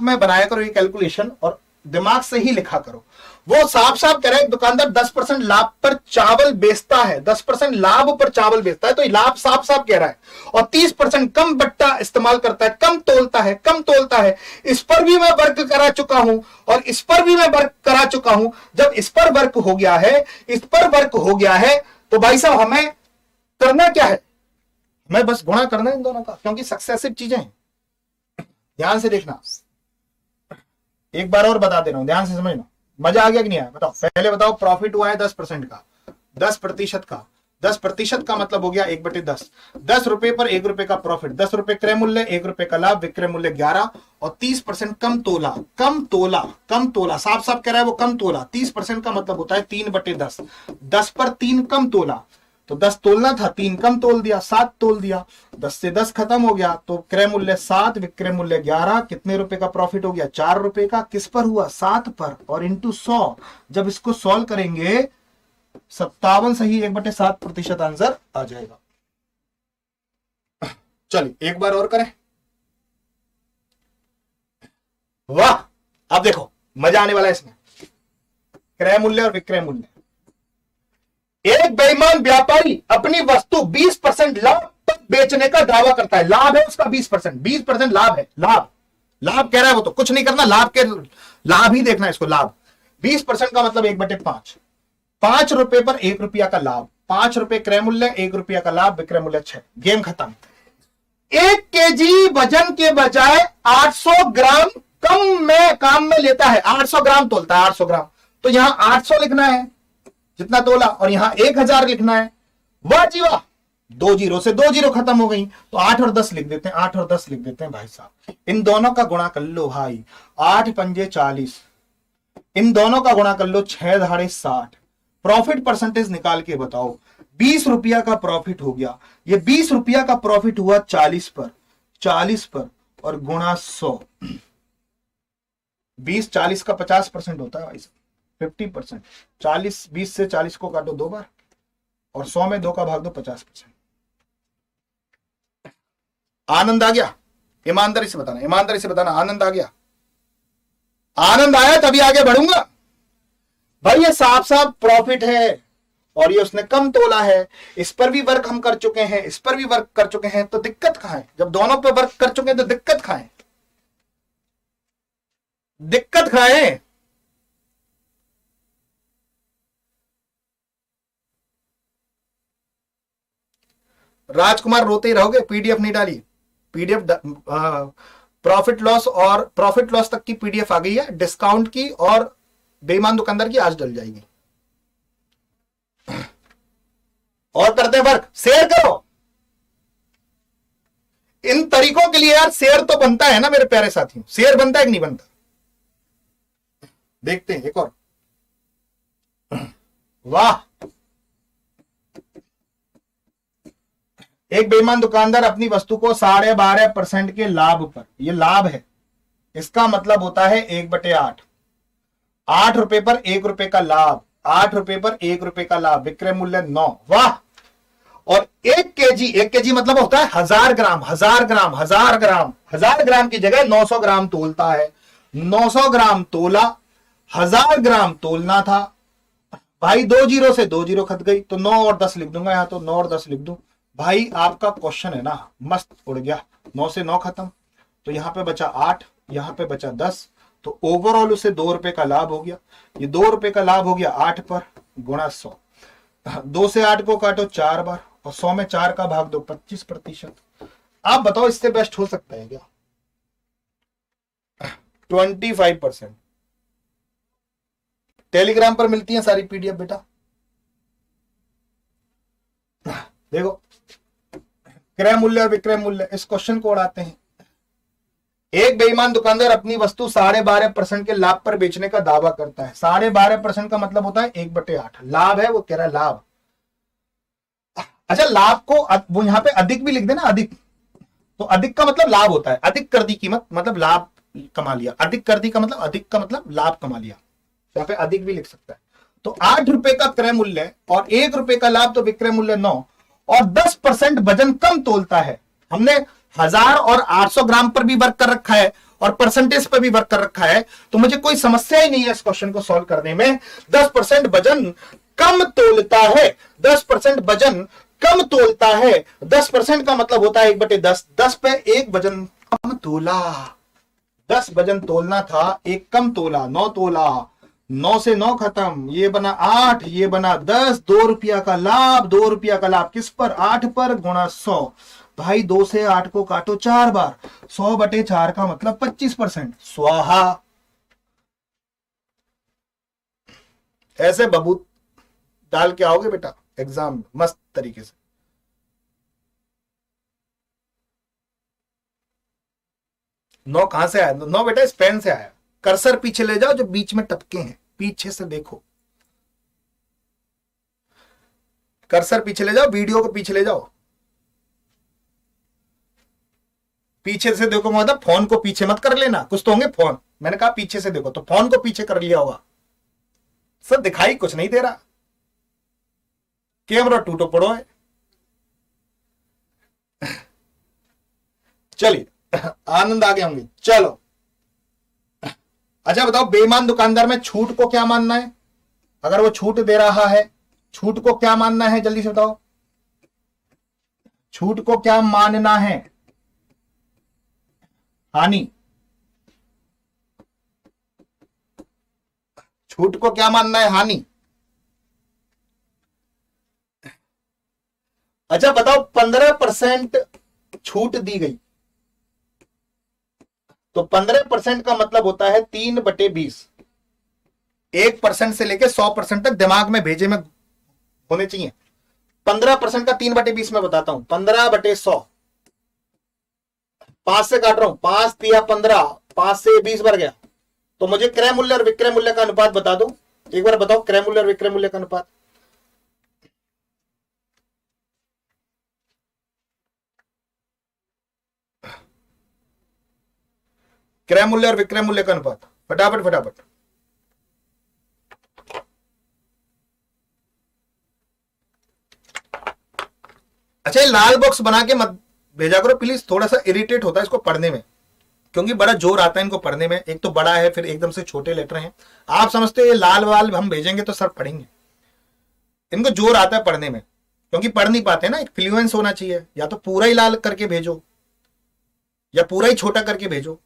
में बनाया करो ये कैलकुलेशन, और दिमाग से ही लिखा करो। वो साफ साफ कह रहा है दुकानदार 10% लाभ पर चावल बेचता है, 10% लाभ पर चावल बेचता है, तो लाभ साफ साफ कह रहा है। और 30% कम बट्टा इस्तेमाल करता है, कम तोलता है, कम तोलता है। इस पर भी मैं वर्क करा चुका हूं, और इस पर भी मैं वर्क करा चुका हूं। जब इस पर वर्क हो गया है, इस पर वर्क हो गया है, तो भाई साहब हमें करना क्या है? हमें बस गुणा करना है इन दोनों का, क्योंकि सक्सेसिव चीजें हैं। ध्यान से देखना, एक बार और बता दे रहा हूं, ध्यान से समझना। मजा आ गया कि नहीं आया? बताओ, पहले बताओ, प्रॉफिट हुआ है 10% का, 10% का, 10% का मतलब हो गया 1/10। 10 रुपए पर 1 रुपए का प्रॉफिट, 10 रुपए क्रय मूल्य, 1 रुपए का लाभ, विक्रय मूल्य 11 और 30% कम तोला। कम तोला, कम तोला, साफ साफ कह रहा है वो कम तोला। 30% का मतलब होता है 3/10। 10 पर 3 कम तोला, तो 10 तोलना था, 3 कम तोल दिया, 7 तोल दिया। 10 से 10 खत्म हो गया, तो क्रय मूल्य 7, विक्रय मूल्य 11, कितने रुपए का प्रॉफिट हो गया? 4 रुपए का। किस पर हुआ? 7 पर, और इंटू 100। जब इसको सॉल्व करेंगे 57 सही 1/7% आंसर आ जाएगा। चलिए एक बार और करें। वाह, अब देखो मजा आने वाला है इसमें। क्रय मूल्य और विक्रय मूल्य। एक बेईमान व्यापारी अपनी वस्तु 20% लाभ तक बेचने का दावा करता है। लाभ है उसका 20%, 20% लाभ है। लाभ, लाभ कह रहा है वो, तो कुछ नहीं करना, लाभ के लाभ ही देखना है इसको। लाभ 20% का मतलब 1/5। 5 रुपए पर 1 रुपया का लाभ, 5 रुपए क्रय मूल्य, 1 रुपया का लाभ, विक्रय मूल्य 6। गेम खत्म। 1 केजी वजन के बजाय 800 ग्राम काम में लेता है। 800 ग्राम तोलता है, 800 ग्राम, तो यहां 800 लिखना है जितना तोला, और यहां 1000 लिखना है। वाह जी वाह, 2 जीरो से 2 जीरो खत्म हो गई, तो 8 और 10 लिख देते हैं, 8 और 10 लिख देते हैं भाई साहब। इन दोनों का गुणा कर लो भाई, 8 पंजे 40, इन दोनों का गुणा कर लो, 6 धाड़े 60। प्रॉफिट परसेंटेज निकाल के बताओ। 20 रुपया का प्रॉफिट हो गया, ये 20 रुपया का प्रॉफिट हुआ 40 पर, 40 पर और गुणा 100। 20 40 का 50% होता है भाई साहब, 50%। 40 20 से 40 को काटो 2 बार, और 100 में 2 का भाग दो, 50%। आनंद आ गया? ईमानदारी से बताना, ईमानदारी से बताना, आनंद आ गया? आनंद आया तभी आगे बढ़ूंगा भाई। ये साफ साफ प्रॉफिट है, और ये उसने कम तोला है। इस पर भी वर्क हम कर चुके हैं, इस पर भी वर्क कर चुके हैं, तो दिक्कत कहां है? जब दोनों पे वर्क कर चुके हैं तो दिक्कत कहां है? दिक्कत कहां है? राजकुमार रोते ही रहोगे, पीडीएफ नहीं डाली। पीडीएफ प्रॉफिट लॉस और प्रॉफिट लॉस तक की पीडीएफ आ गई है, डिस्काउंट की और बेईमान दुकानदार की आज डल जाएगी। और करते वर्क, शेयर करो। इन तरीकों के लिए यार शेयर तो बनता है ना मेरे प्यारे साथियों, शेयर बनता है कि नहीं बनता? देखते हैं एक और। वाह, एक बेईमान दुकानदार अपनी वस्तु को 12.5% के लाभ पर, ये लाभ है, इसका मतलब होता है 1/8। 8 रुपए पर 1 रुपए का लाभ, 8 रुपए पर 1 रुपए का लाभ, विक्रय मूल्य 9। वाह, और 1 केजी मतलब होता है 1000 ग्राम। 1000 ग्राम, 1000 ग्राम, 1000 ग्राम की जगह 900 ग्राम तोलता है। 900 ग्राम तोला, 1000 ग्राम तोलना था भाई। 2 जीरो से 2 जीरो खत गई, तो 9 और 10 लिख दूंगा यहां, तो 9 और 10 लिख दूं भाई। आपका क्वेश्चन है ना, मस्त उड़ गया। 9 से 9 खत्म, तो यहां पे बचा 8, यहां पे बचा 10, तो ओवरऑल उसे 2 रुपए का लाभ हो गया। ये 2 रुपए का लाभ हो गया 8 पर, गुणा 100। 2 से 8 को काटो 4 बार, और 100 में 4 का भाग दो, 25%। आप बताओ इससे बेस्ट हो सकता है क्या? 25%। टेलीग्राम पर मिलती है सारी पीडीएफ बेटा। देखो, क्रय मूल्य और विक्रय मूल्य, इस क्वेश्चन को उड़ाते हैं। एक बेईमान दुकानदार अपनी वस्तु 12.5% के लाभ पर बेचने का दावा करता है। 12.5% का मतलब होता है 1/8। लाभ है, वो कह रहा है लाभ। अच्छा, लाभ को वो यहां पे अधिक भी लिख देना, अधिक, तो अधिक का मतलब लाभ होता है। अधिक कर दी कीमत मतलब लाभ कमा लिया, अधिक कर दी का मतलब अधिक का मतलब लाभ कमा लिया, यहां पे अधिक भी लिख सकता है। तो 8 रुपए का क्रय मूल्य और 1 रुपए का लाभ, तो विक्रय मूल्य 9, और 10% वजन कम तोलता है। हमने 1000 और 800 ग्राम पर भी वर्क कर रखा है और परसेंटेज पर भी वर्क कर रखा है, तो मुझे कोई समस्या ही नहीं है इस क्वेश्चन को सॉल्व करने में। 10% वजन कम तोलता है, 10% वजन कम तोलता है। 10% का मतलब होता है 1/10। 10 पे 1 वजन कम तोला, 10 वजन तोलना था, 1 कम तोला, 9 तोला। 9 से 9 खत्म, ये बना 8, ये बना 10, 2 रुपया का लाभ, 2 रुपया का लाभ किस पर? 8 पर, गुणा 100। भाई 2 से 8 को काटो 4 बार, 100/4 का मतलब 25%। स्वाहा। ऐसे बबूत डाल के आओगे बेटा, एग्जाम मस्त तरीके से। नौ कहां से आया? नौ बेटा स्पेन से आया। कर्सर पीछे ले जाओ, जो बीच में टपके हैं पीछे से देखो, कर्सर पीछे ले जाओ, वीडियो को पीछे ले जाओ, पीछे से देखो। मतलब फोन को पीछे मत कर लेना, कुछ तो होंगे फोन, मैंने कहा पीछे से देखो, तो फोन को पीछे कर लिया होगा। सर दिखाई कुछ नहीं दे रहा, कैमरा टूटो पड़ो है। चलिए आनंद आ गए होंगे। चलो अच्छा बताओ, बेईमान दुकानदार में छूट को क्या मानना है? अगर वो छूट दे रहा है, छूट को क्या मानना है? जल्दी से बताओ, छूट को क्या मानना है? हानि। छूट को क्या मानना है? हानि। अच्छा बताओ, 15% छूट दी गई, तो 15% का मतलब होता है 3/20। 1% से लेकर 100% तक दिमाग में भेजे में होने चाहिए। 15% का 3/20 में बताता हूं, 15/100। 5 से काट रहा हूं, 5 तिया 15, 5 से 20 बढ़ गया। तो मुझे क्रय मूल्य और विक्रय मूल्य का अनुपात बता दो। एक बार बताओ, क्रय मूल्य और विक्रय मूल्य का अनुपात। क्रय मूल्य और विक्रय मूल्य का अनुपात, फटाफट फटाफट। अच्छा ये लाल बॉक्स बना के मत भेजा करो प्लीज, थोड़ा सा इरिटेट होता है इसको पढ़ने में, क्योंकि बड़ा जोर आता है इनको पढ़ने में। एक तो बड़ा है, फिर एकदम से छोटे लेटर हैं। आप समझते हो ये लाल वाल हम भेजेंगे तो सर पढ़ेंगे, इनको जोर आता है पढ़ने में, क्योंकि पढ़ नहीं पाते ना। एक फ्लुएंस होना चाहिए, या तो पूरा ही लाल करके भेजो या पूरा ही छोटा करके भेजो।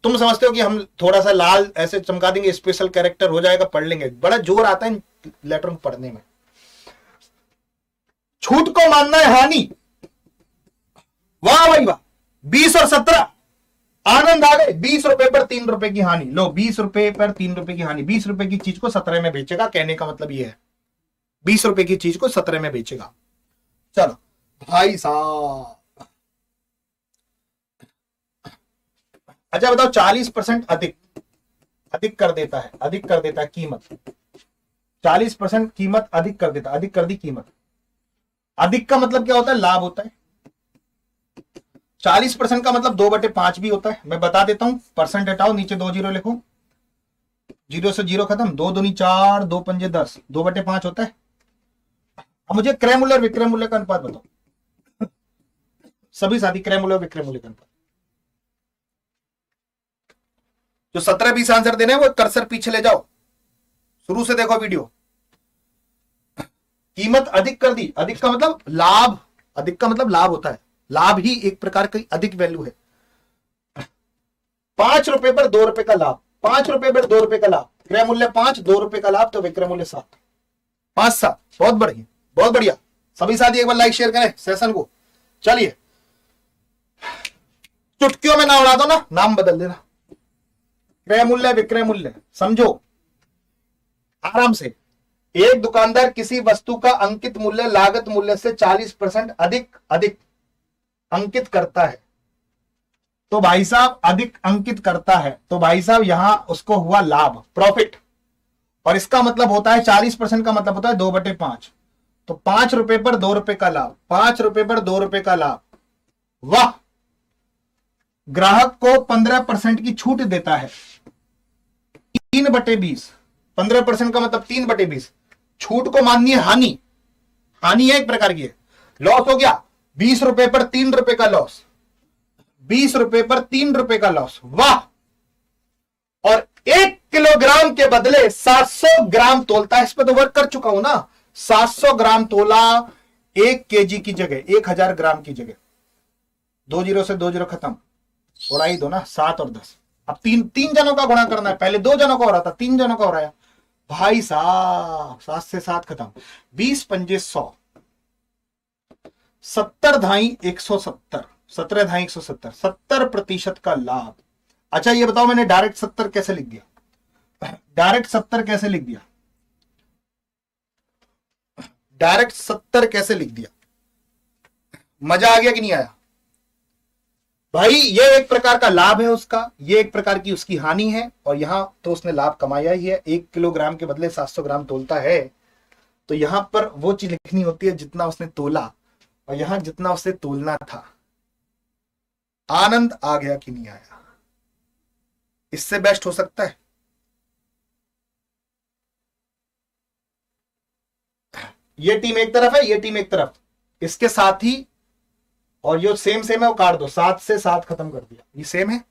तुम समझते हो कि हम थोड़ा सा लाल ऐसे चमका देंगे, स्पेशल कैरेक्टर हो जाएगा, पढ़ लेंगे। बड़ा जोर आता है लेटर को पढ़ने में। छूट को मानना है हानि। वाह भाई वाह, 20 और 17 आनंद आ गए। 20 रुपए पर 3 रुपए की हानि। लो 20 रुपए पर 3 रुपए की हानि। 20 रुपए की चीज को 17 में बेचेगा, कहने का मतलब ये है 20 रुपए की चीज को 17 में बेचेगा। चलो भाई साहब, अच्छा बताओ, 40% अधिक, अधिक कर देता है, अधिक कर देता है कीमत। 40% कीमत अधिक कर देता, अधिक कर दी कीमत। अधिक का मतलब क्या होता है? लाभ होता है। 40% का मतलब 2/5 भी होता है। मैं बता देता हूं, परसेंट हटाओ, नीचे 2 जीरो लिखो, 0 से 0 खत्म। 2 दूनी 4, 2 पंजे 10, 2/5 होता है। अब मुझे क्रय मूल्य और विक्रय मूल्य का अनुपात बताओ। सभी साथी क्रय मूल्य और विक्रय मूल्य का अनुपात। जो 17-20 आंसर देने हैं वो कर्सर पीछे ले जाओ, शुरू से देखो वीडियो। कीमत अधिक कर दी, अधिक का मतलब लाभ, अधिक का मतलब लाभ होता है। लाभ ही एक प्रकार की अधिक वैल्यू है। 5 रुपए पर 2 रुपए का लाभ, 5 रुपए पर 2 रुपए का लाभ। क्रय मूल्य 5, 2 रुपए का लाभ, तो विक्रय मूल्य 7। 5-7, बहुत बढ़िया, बहुत बढ़िया। सभी साथी एक बार लाइक शेयर करें सेशन को। चलिए चुटकियों में ना उड़ा दो ना, नाम बदल देना। क्रय मूल्य विक्रय मूल्य समझो आराम से। एक दुकानदार किसी वस्तु का अंकित मूल्य लागत मूल्य से 40% अधिक अधिक अंकित करता है, तो भाई साहब अधिक अंकित करता है, तो भाई साहब यहां उसको हुआ लाभ, प्रॉफिट। और इसका मतलब होता है 40% का मतलब होता है 2/5। तो 5 रुपए पर 2 रुपए का लाभ, 5 रुपए पर 2 रुपए का लाभ। वाह, ग्राहक को 15% की छूट देता है। 3/20, 15% का मतलब 3/20। छूट को माननी है हानि, हानि है एक प्रकार की है। लॉस हो गया, 20 रुपए पर 3 रुपए का लॉस, 20 रुपए पर 3 रुपए का लॉस। वाह, और 1 किलोग्राम के बदले 700 ग्राम तोलता है। इस पर तो वर्क कर चुका हूं ना। 700 ग्राम तोला 1 केजी की जगह, 1000 ग्राम की जगह। 2 जीरो से 2 जीरो खत्म, उड़ा ही दो ना, 7 और 10। अब तीन जनों का गुणा करना है। पहले 2 जनों का हो रहा था, 3 जनों का हो रहा है। भाई साहब 7 से 7 खत्म। 20 पंजे 100, 70 धाई 170, 17 धाई 170, 70% का लाभ। अच्छा ये बताओ, मैंने डायरेक्ट 70 कैसे लिख दिया? डायरेक्ट 70 कैसे लिख दिया? डायरेक्ट 70 कैसे लिख दिया? मजा आ गया कि नहीं आया भाई? ये एक प्रकार का लाभ है उसका, ये एक प्रकार की उसकी हानि है, और यहां तो उसने लाभ कमाया ही है। 1 किलोग्राम के बदले 700 ग्राम तोलता है, तो यहां पर वो चीज लिखनी होती है जितना उसने तोला, और यहां जितना उसे तोलना था। आनंद आ गया कि नहीं आया? इससे बेस्ट हो सकता है? ये टीम एक तरफ है, ये टीम एक तरफ, इसके साथ ही, और जो सेम सेम है वो काट दो, 7 से 7 खत्म कर दिया, ये सेम है।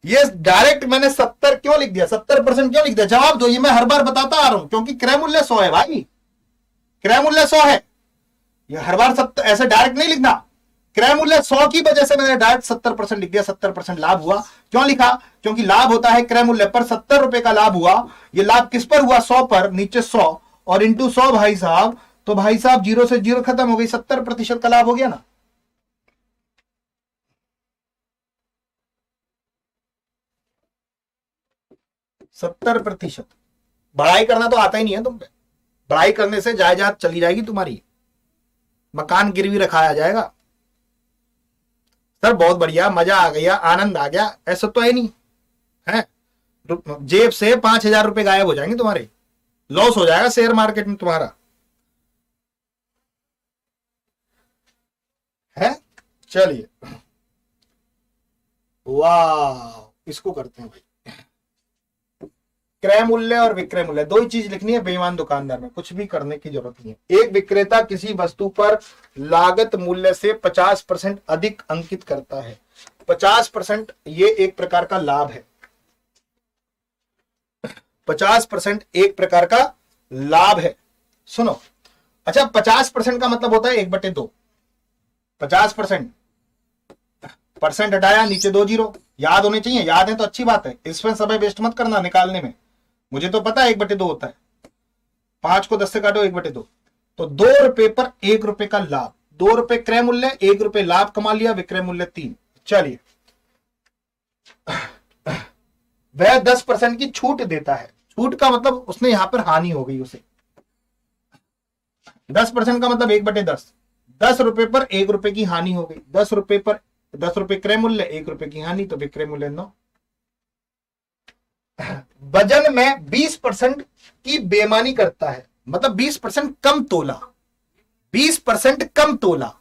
ये डायरेक्ट मैंने 70 क्यों लिख दिया, 70% क्यों लिख दिया? जवाब दो, ये मैं हर बार बताता आ रहा हूं, क्योंकि क्रय मूल्य 100 है भाई, क्रय मूल्य 100 है। ये हर बार 70 ऐसे डायरेक्ट नहीं लिखना। क्रय मूल्य 100 की वजह से मैंने डायरेक्ट 70% लिख दिया, 70% लाभ हुआ। क्यों लिखा? क्योंकि लाभ होता है क्रय मूल्य पर, 70 रुपए का लाभ हुआ। ये लाभ किस पर हुआ? 100 पर, नीचे 100 और इंटू 100 भाई साहब, तो भाई साहब 0 से 0 खत्म हो गई, 70% का लाभ हो गया ना। सत्तर प्रतिशत। बढ़ाई करना तो आता ही नहीं है तुम पे, बढ़ाई करने से जायदाद चली जाएगी तुम्हारी, मकान गिरवी रखाया जाएगा। सर बहुत बढ़िया, मजा आ गया, आनंद आ गया, ऐसा तो है नहीं है। जेब से 5,000 रुपए गायब हो जाएंगे तुम्हारे, लॉस हो जाएगा शेयर मार्केट में तुम्हारा, है। चलिए, वाह, इसको करते हैं भाई। क्रय मूल्य और विक्रय मूल्य, दो ही चीज लिखनी है बेईमान दुकानदार में, कुछ भी करने की जरूरत नहीं है। एक विक्रेता किसी वस्तु पर लागत मूल्य से 50% अधिक अंकित करता है। 50% ये एक प्रकार का लाभ है, 50% एक प्रकार का लाभ है। सुनो, अच्छा 50% का मतलब होता है 1/2। 50% परसेंट हटाया, नीचे 2 जीरो, याद होने चाहिए, याद है तो अच्छी बात है, इसमें समय वेस्ट मत करना निकालने में। मुझे तो पता है 1/2 होता है, 5 को 10 से काटो 1/2, तो 2 रुपए पर 1 रुपए का लाभ। 2 रुपए क्रय मूल्य, 1 रुपए लाभ कमा लिया, विक्रय मूल्य 3। चलिए, वह 10% की छूट देता है। छूट का मतलब उसने यहां पर हानि हो गई उसे। 10% का मतलब 1/10, 10 रुपए पर 1 रुपए की हानि हो गई। 10 रुपए पर 10 रुपए क्रय मूल्य, 1 रुपए की हानि, तो विक्रय मूल्य 9। वजन में 20% की बेईमानी करता है, मतलब 20% कम तोला, 20% कम तोला,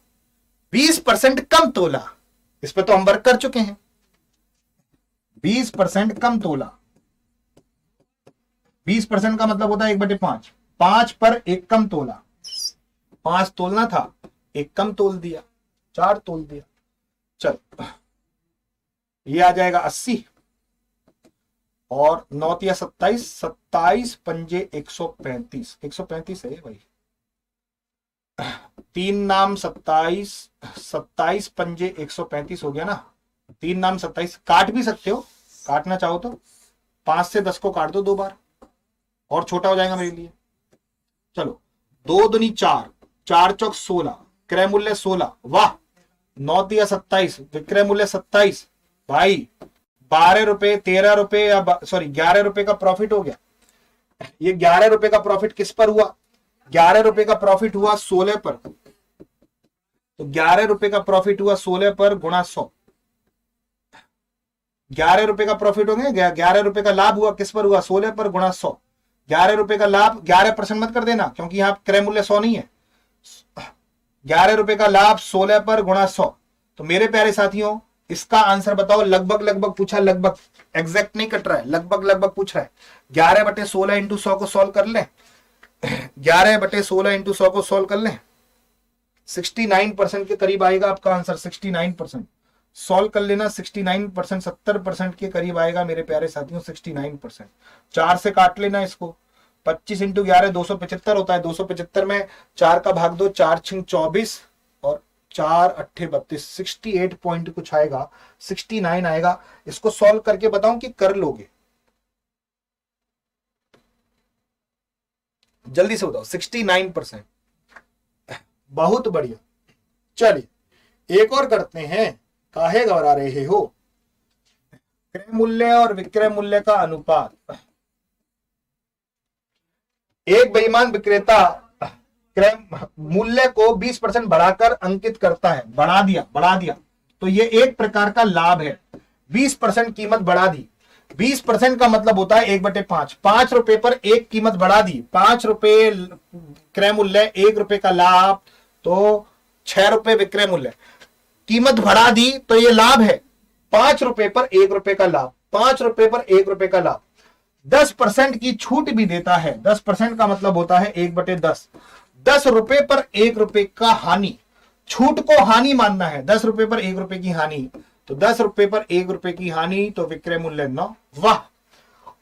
20% कम तोला। इस पे तो हम वर्क कर चुके हैं। 20% कम तोला, 20% का मतलब होता है 1/5, 5 पर 1 कम तोला, 5 तोलना था, 1 कम तोल दिया, 4 तोल दिया। चलो, ये आ जाएगा 80, और 9 या 27, 27 पंजे 135, 135 है भाई। 3 नाम 27, 27 पंजे 135 हो गया ना। 3 नाम 27, काट भी सकते हो, काटना चाहो तो 5 से 10 को काट दो 2 बार, और छोटा हो जाएगा मेरे लिए। चलो, 2 दूनी 4, 4 चौक 16, क्रय मूल्य 16, वाह। 9 या 27, विक्रय मूल्य 27, भाई 12 रुपए, 13 रुपए, या सॉरी 11 रुपए का प्रॉफिट हो गया। ये 11 रुपए का प्रॉफिट किस पर हुआ? 11 रुपए का प्रॉफिट हुआ 16 पर, तो 11 रुपए का प्रॉफिट हुआ 16 पर गुणा 100। 11 रुपए का प्रॉफिट हो गया, 11 रुपए का लाभ हुआ किस पर हुआ? 16 पर गुणा 100। 11 रुपए का लाभ, 11% मत कर देना क्योंकि यहां क्रय मूल्य 100 नहीं है। 11 रुपए का लाभ 16 पर गुणा 100। तो मेरे प्यारे साथियों, इसका आंसर बताओ। लगभग लगभग पूछा, लगभग, एग्जैक्ट नहीं कट रहा है, लगभग लगभग पूछ रहा है। 11/16 इंटू 100 को सॉल्व कर लें, 11/16 इंटू 100 को सॉल्व कर लें, 69% के करीब आएगा आपका आंसर। 69% सॉल्व कर लेना, 69%, 70% के करीब आएगा मेरे प्यारे साथियों, 69%। 4 से काट लेना इसको, 25 इंटू 11 275 होता है। 275 में 4 का भाग दो, 4 छिंग 24 और 4 अट्ठे 32, 68 पॉइंट कुछ आएगा, 69 आएगा। इसको सॉल्व करके बताऊं कि कर लोगे? जल्दी से बताओ। 69%, बहुत बढ़िया। चलिए एक और करते हैं, काहे घबरा रहे हो? क्रय मूल्य और विक्रय मूल्य का अनुपात। एक बेईमान विक्रेता क्रय मूल्य को 20% बढ़ाकर अंकित करता है, बढ़ा दिया तो ये एक प्रकार का लाभ है। 20% कीमत बढ़ा दी, 20% का मतलब होता है 1/5, 5 रुपए पर एक कीमत बढ़ा दी, 5 रुपए क्रय मूल्य, 1 रुपए का लाभ, तो 6 रुपए विक्रय मूल्य। कीमत बढ़ा दी तो ये लाभ है, 5 रुपए पर 1 रुपए का लाभ, 5 रुपए पर 1 रुपए का लाभ। 10% की छूट भी देता है, 10% का मतलब होता है 1/10, 10 रुपए पर 1 रुपए का हानि, छूट को हानि मानना है, 10 रुपए पर 1 रुपए की हानि, तो 10 रुपए पर 1 रुपए की हानि, तो विक्रय मूल्य 9। वाह।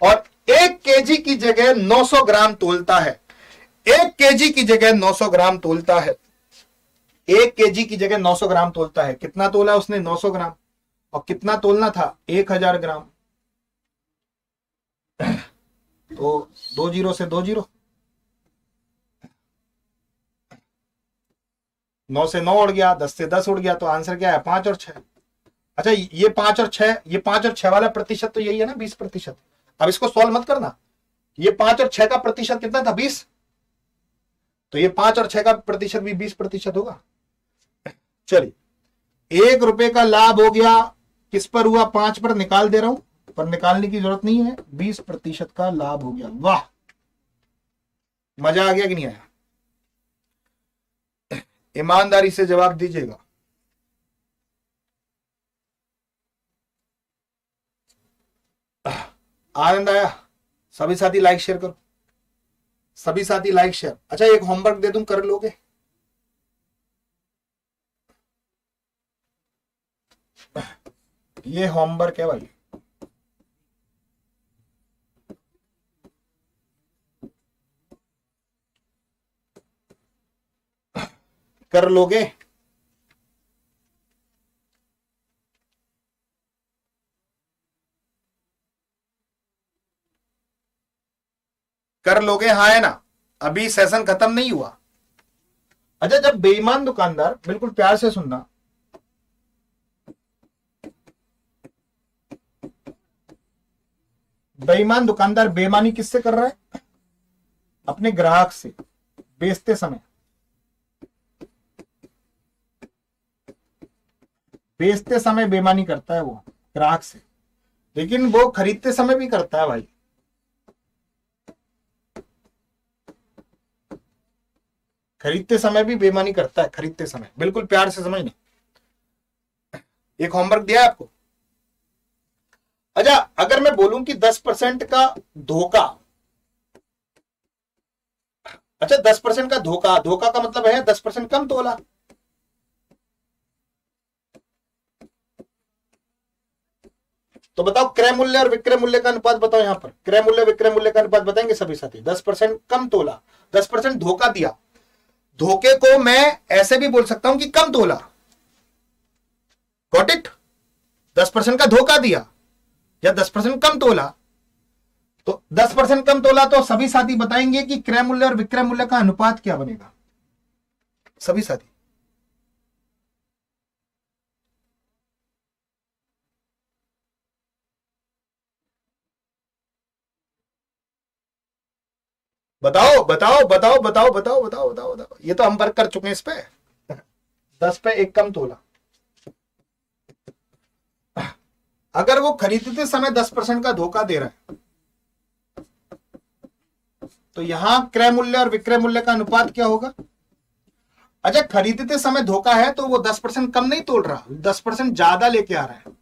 और 1 केजी की जगह 900 ग्राम तोलता है, 1 केजी की जगह 900 ग्राम तोलता है, 1 केजी की जगह 900 ग्राम तोलता है। कितना तोला उसने? 900 ग्राम। और कितना तोलना था? 1000 ग्राम। तो 2 जीरो से 2 जीरो, 9 से 9 उड़ गया, 10 से 10 उड़ गया, तो आंसर क्या है? 5 और 6। अच्छा, ये 5 और 6, ये 5 और 6 वाला प्रतिशत तो यही है ना, 20%। अब इसको सॉल्व मत करना, ये 5 और 6 का प्रतिशत कितना था? 20। तो ये 5 और 6 का प्रतिशत भी 20% होगा। चलिए, 1 रुपए का लाभ हो गया, किस पर हुआ? 5 पर। निकाल दे रहा हूं, पर निकालने की जरूरत नहीं है, 20% का लाभ हो गया। वाह, मजा आ गया कि नहीं आया? ईमानदारी से जवाब दीजिएगा। आनंद आया? सभी साथी लाइक शेयर करो, सभी साथी लाइक शेयर। अच्छा, एक होमवर्क दे दूं, कर लोगे? ये होमवर्क है भाई, कर लोगे? कर लोगे, हाँ है ना? अभी सेशन खत्म नहीं हुआ। अच्छा, जब बेईमान दुकानदार, बिल्कुल प्यार से सुनना, बेईमान दुकानदार बेईमानी किससे कर रहा है? अपने ग्राहक से, बेचते समय। बेचते समय बेईमानी करता है वो ग्राहक से, लेकिन वो खरीदते समय भी करता है भाई। खरीदते समय भी बेईमानी करता है, खरीदते समय। बिल्कुल प्यार से समझना, एक होमवर्क दिया है आपको। अच्छा, अगर मैं बोलूं कि 10% का धोखा, अच्छा 10% का धोखा, धोखा का मतलब है 10% कम तोला। तो बताओ, क्रय मूल्य और विक्रय मूल्य का अनुपात बताओ। यहां पर क्रय मूल्य विक्रय मूल्य का अनुपात बताएंगे सभी साथी। 10% कम तोला, 10% धोखा दिया। धोखे को मैं ऐसे भी बोल सकता हूं कि कम तोला। Got it? 10% का धोखा दिया या 10% कम तोला। तो 10% कम तोला, तो सभी साथी बताएंगे कि क्रय मूल्य और विक्रय मूल्य का अनुपात क्या बनेगा। सभी साथी बताओ बताओ बताओ बताओ बताओ बताओ बताओ बताओ। ये तो हम वर्क कर चुके हैं इस पे। 10 पे 1 कम तोला। अगर वो खरीदते समय 10% का धोखा दे रहा है, तो यहां क्रय मूल्य और विक्रय मूल्य का अनुपात क्या होगा? अच्छा, खरीदते समय धोखा है तो वो 10% कम नहीं तोल रहा, 10% ज्यादा लेके आ रहा है।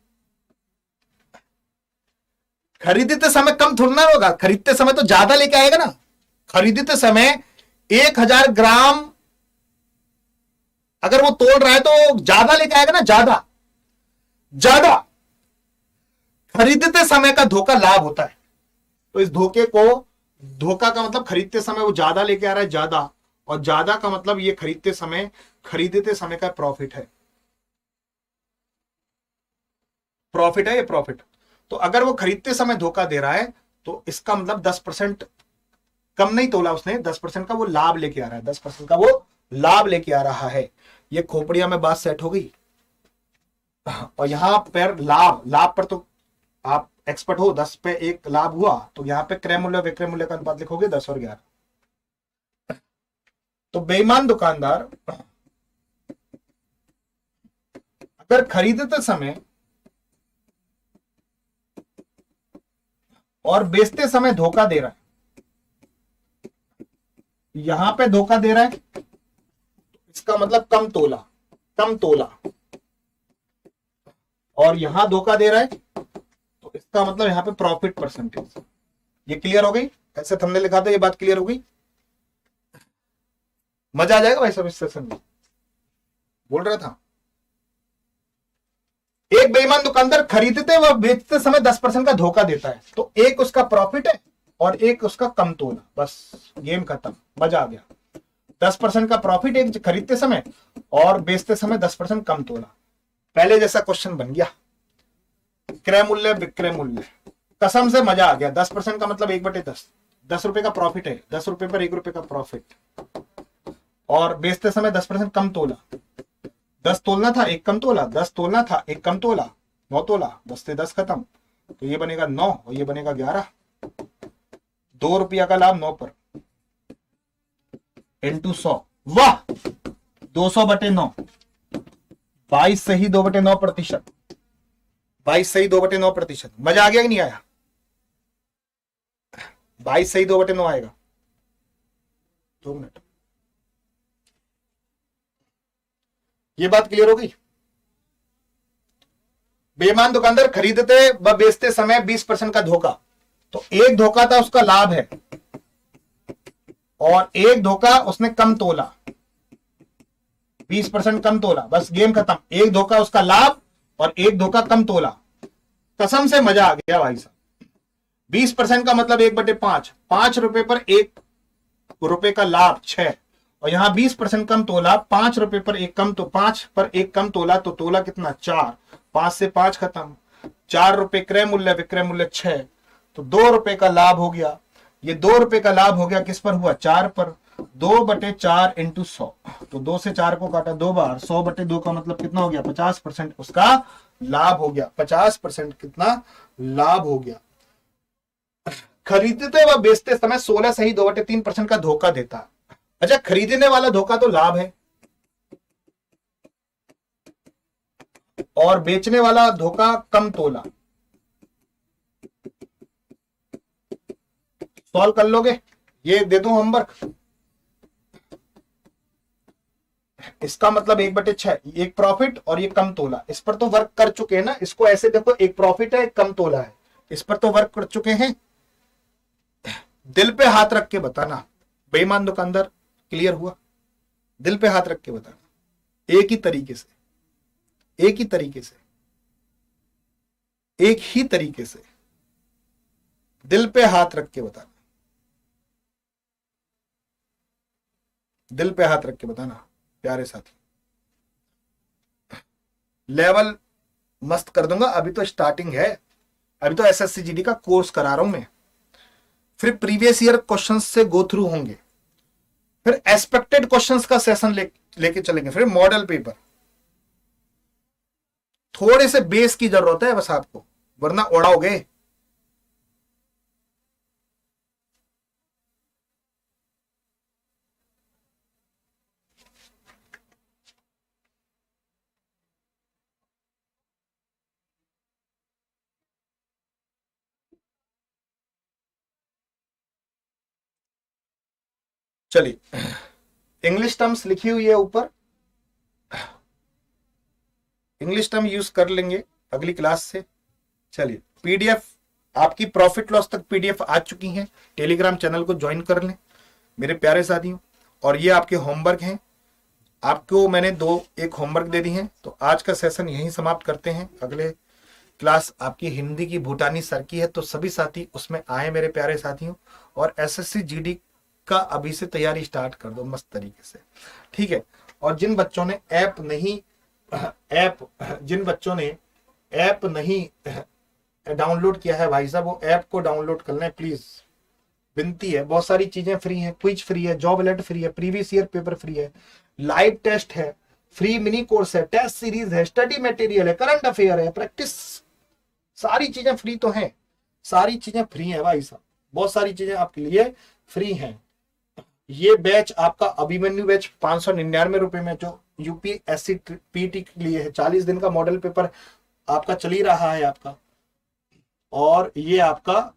खरीदते समय कम थोड़ा होगा, खरीदते समय तो ज्यादा लेके आएगा ना। खरीदते समय 1000 ग्राम अगर वो तोड़ रहा है तो ज्यादा लेके आएगा ना, ज्यादा ज्यादा। खरीदते समय का धोखा लाभ होता है, तो इस धोखे को, धोखा का मतलब खरीदते समय वो ज्यादा लेके आ रहा है, ज्यादा, और ज्यादा का मतलब ये खरीदते समय का प्रॉफिट है। प्रॉफिट है ये, प्रॉफिट। तो अगर वो खरीदते समय धोखा दे रहा है तो इसका मतलब 10% कम नहीं तोला उसने, 10% का वो लाभ लेके आ रहा है, 10% का वो लाभ लेके आ रहा है। ये खोपड़िया में बात सेट हो गई। और यहां पर लाभ पर तो आप एक्सपर्ट हो, 10 पे 1 लाभ हुआ, तो यहां पे क्रय मूल्य विक्रय मूल्य का अनुपात लिखोगे 10 और 11। तो बेईमान दुकानदार अगर खरीदते समय और बेचते समय धोखा दे रहा है, यहां पे धोखा दे रहा है, इसका मतलब कम तोला, कम तोला, और यहां धोखा दे रहा है तो इसका मतलब यहां पे प्रॉफिट परसेंटेज। ये क्लियर हो गई? ऐसे हमने लिखा था, ये बात क्लियर हो गई? मजा आ जाएगा भाई सब इस सेशन में। बोल रहा था एक बेईमान दुकानदार खरीदते व बेचते समय 10% का धोखा देता है, तो एक उसका प्रॉफिट है और एक उसका कम तोला, बस गेम खत्म, मजा आ गया। 10% का प्रॉफिट एक खरीदते समय और बेचते समय 10% कम तोला। पहले जैसा क्वेश्चन बन गया, क्रय मूल्य विक्रय मूल्य, कसम से मजा आ गया। 10% का मतलब 1/10, 10 रुपए का प्रॉफिट है, 10 रुपए पर 1 रुपए का प्रॉफिट, और बेचते समय 10% कम तोला। 10 तोलना था 1 कम तोला, 10 तोलना था 1 कम तोला, 9 तोला, 10 से 10 खत्म, तो ये बनेगा 9 और ये बनेगा 11। 2 रुपया का लाभ 9 पर इंटू 100, वाह 200/9, 22 सही 2/9%, 22 सही 2/9%। मजा आ गया कि नहीं आया? 22 सही 2/9 आएगा। 2 मिनट, ये बात क्लियर हो गई? बेईमान दुकानदार खरीदते व बेचते समय 20% का धोखा, तो एक धोखा था उसका लाभ है और एक धोखा उसने कम तोला, 20% कम तोला, बस गेम खत्म। एक धोखा उसका लाभ और एक धोखा कम तोला। कसम से मजा आ गया भाई साहब। 20% का मतलब 1/5, 5 रुपए पर 1 रुपए का लाभ 6, और यहां 20% कम तोला, 5 रुपए पर 1 कम, तो 5 पर 1 कम तोला, तो तोला कितना 4, 5 से 5 खत्म, 4 रुपए क्रय मूल्य विक्रय मूल्य 6, तो 2 रुपए का लाभ हो गया। ये 2 रुपए का लाभ हो गया किस पर हुआ? 4 पर। 2/4 इंटू 100, तो 2 से 4 को काटा 2 बार, 100/2 का मतलब कितना हो गया? 50% उसका लाभ हो गया। 50% कितना लाभ हो गया। खरीदते व बेचते समय 16 सही 2/3% का धोखा देता है। अच्छा, खरीदने वाला धोखा तो लाभ है और बेचने वाला धोखा कम तोला। सॉल्व कर लोगे? ये दे दूं होमवर्क? इसका मतलब 1/6, एक प्रॉफिट और ये कम तोला। इस पर तो वर्क कर चुके हैं ना, इसको ऐसे देखो, एक प्रॉफिट है एक कम तोला है, इस पर तो वर्क कर चुके हैं। दिल पे हाथ रख के बताना बेईमान दुकानदार, क्लियर हुआ? दिल पे हाथ रख के बताना, एक ही तरीके से, एक ही तरीके से, एक ही तरीके से दिल पे हाथ रख के बताना, दिल पे हाथ रख के बताना प्यारे साथी। लेवल मस्त कर दूंगा, अभी तो स्टार्टिंग है, अभी तो एसएससी जीडी का कोर्स करा रहा हूं मैं। फिर प्रीवियस ईयर क्वेश्चंस से गो थ्रू होंगे, फिर एक्सपेक्टेड क्वेश्चंस का सेशन लेके चलेंगे, फिर मॉडल पेपर। थोड़े से बेस की जरूरत है बस आपको, वरना उड़ाओगे। चलिए, इंग्लिश टर्म्स लिखी हुई है ऊपर, इंग्लिश टर्म यूज कर लेंगे अगली क्लास से। चलिए, पीडीएफ आपकी प्रॉफिट लॉस तक पीडीएफ आ चुकी हैं, टेलीग्राम चैनल को ज्वाइन कर लें मेरे प्यारे साथियों। और ये आपके होमवर्क हैं, आपको मैंने एक होमवर्क दे दी है। तो आज का सेशन यहीं समाप्त करते हैं। अगले क्लास आपकी हिंदी की भूटानी सर की है, तो सभी साथी उसमें आए मेरे प्यारे साथियों, और एसएससी जीडी का अभी से तैयारी स्टार्ट कर दो मस्त तरीके से, ठीक है। और जिन बच्चों ने जिन बच्चों ने ऐप नहीं डाउनलोड किया है भाई साहब, वो ऐप को डाउनलोड कर लें प्लीज, विनती है। बहुत सारी चीजें फ्री हैं, क्विज फ्री है, जॉब अलर्ट फ्री है, प्रीवियस ईयर पेपर फ्री है, लाइव टेस्ट है, फ्री मिनी कोर्स है, टेस्ट सीरीज है, स्टडी मटेरियल है, करंट अफेयर है, प्रैक्टिस, सारी चीजें फ्री तो हैं, सारी चीजें फ्री हैं भाई साहब, बहुत सारी चीजें आपके लिए फ्री हैं। ये बैच आपका अभिमन्यु बैच 599 रुपए में, जो यूपीएससी पीटी के लिए है। 40 दिन का मॉडल पेपर आपका चल ही रहा है आपका। और ये आपका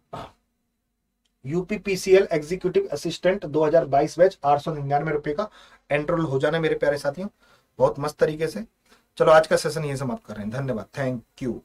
यूपीपीसीएल एग्जीक्यूटिव असिस्टेंट 2022 बैच 899 रुपए का। एनरोल हो जाना मेरे प्यारे साथियों बहुत मस्त तरीके से। चलो आज का सेशन ये समाप्त कर रहे हैं। धन्यवाद, थैंक यू।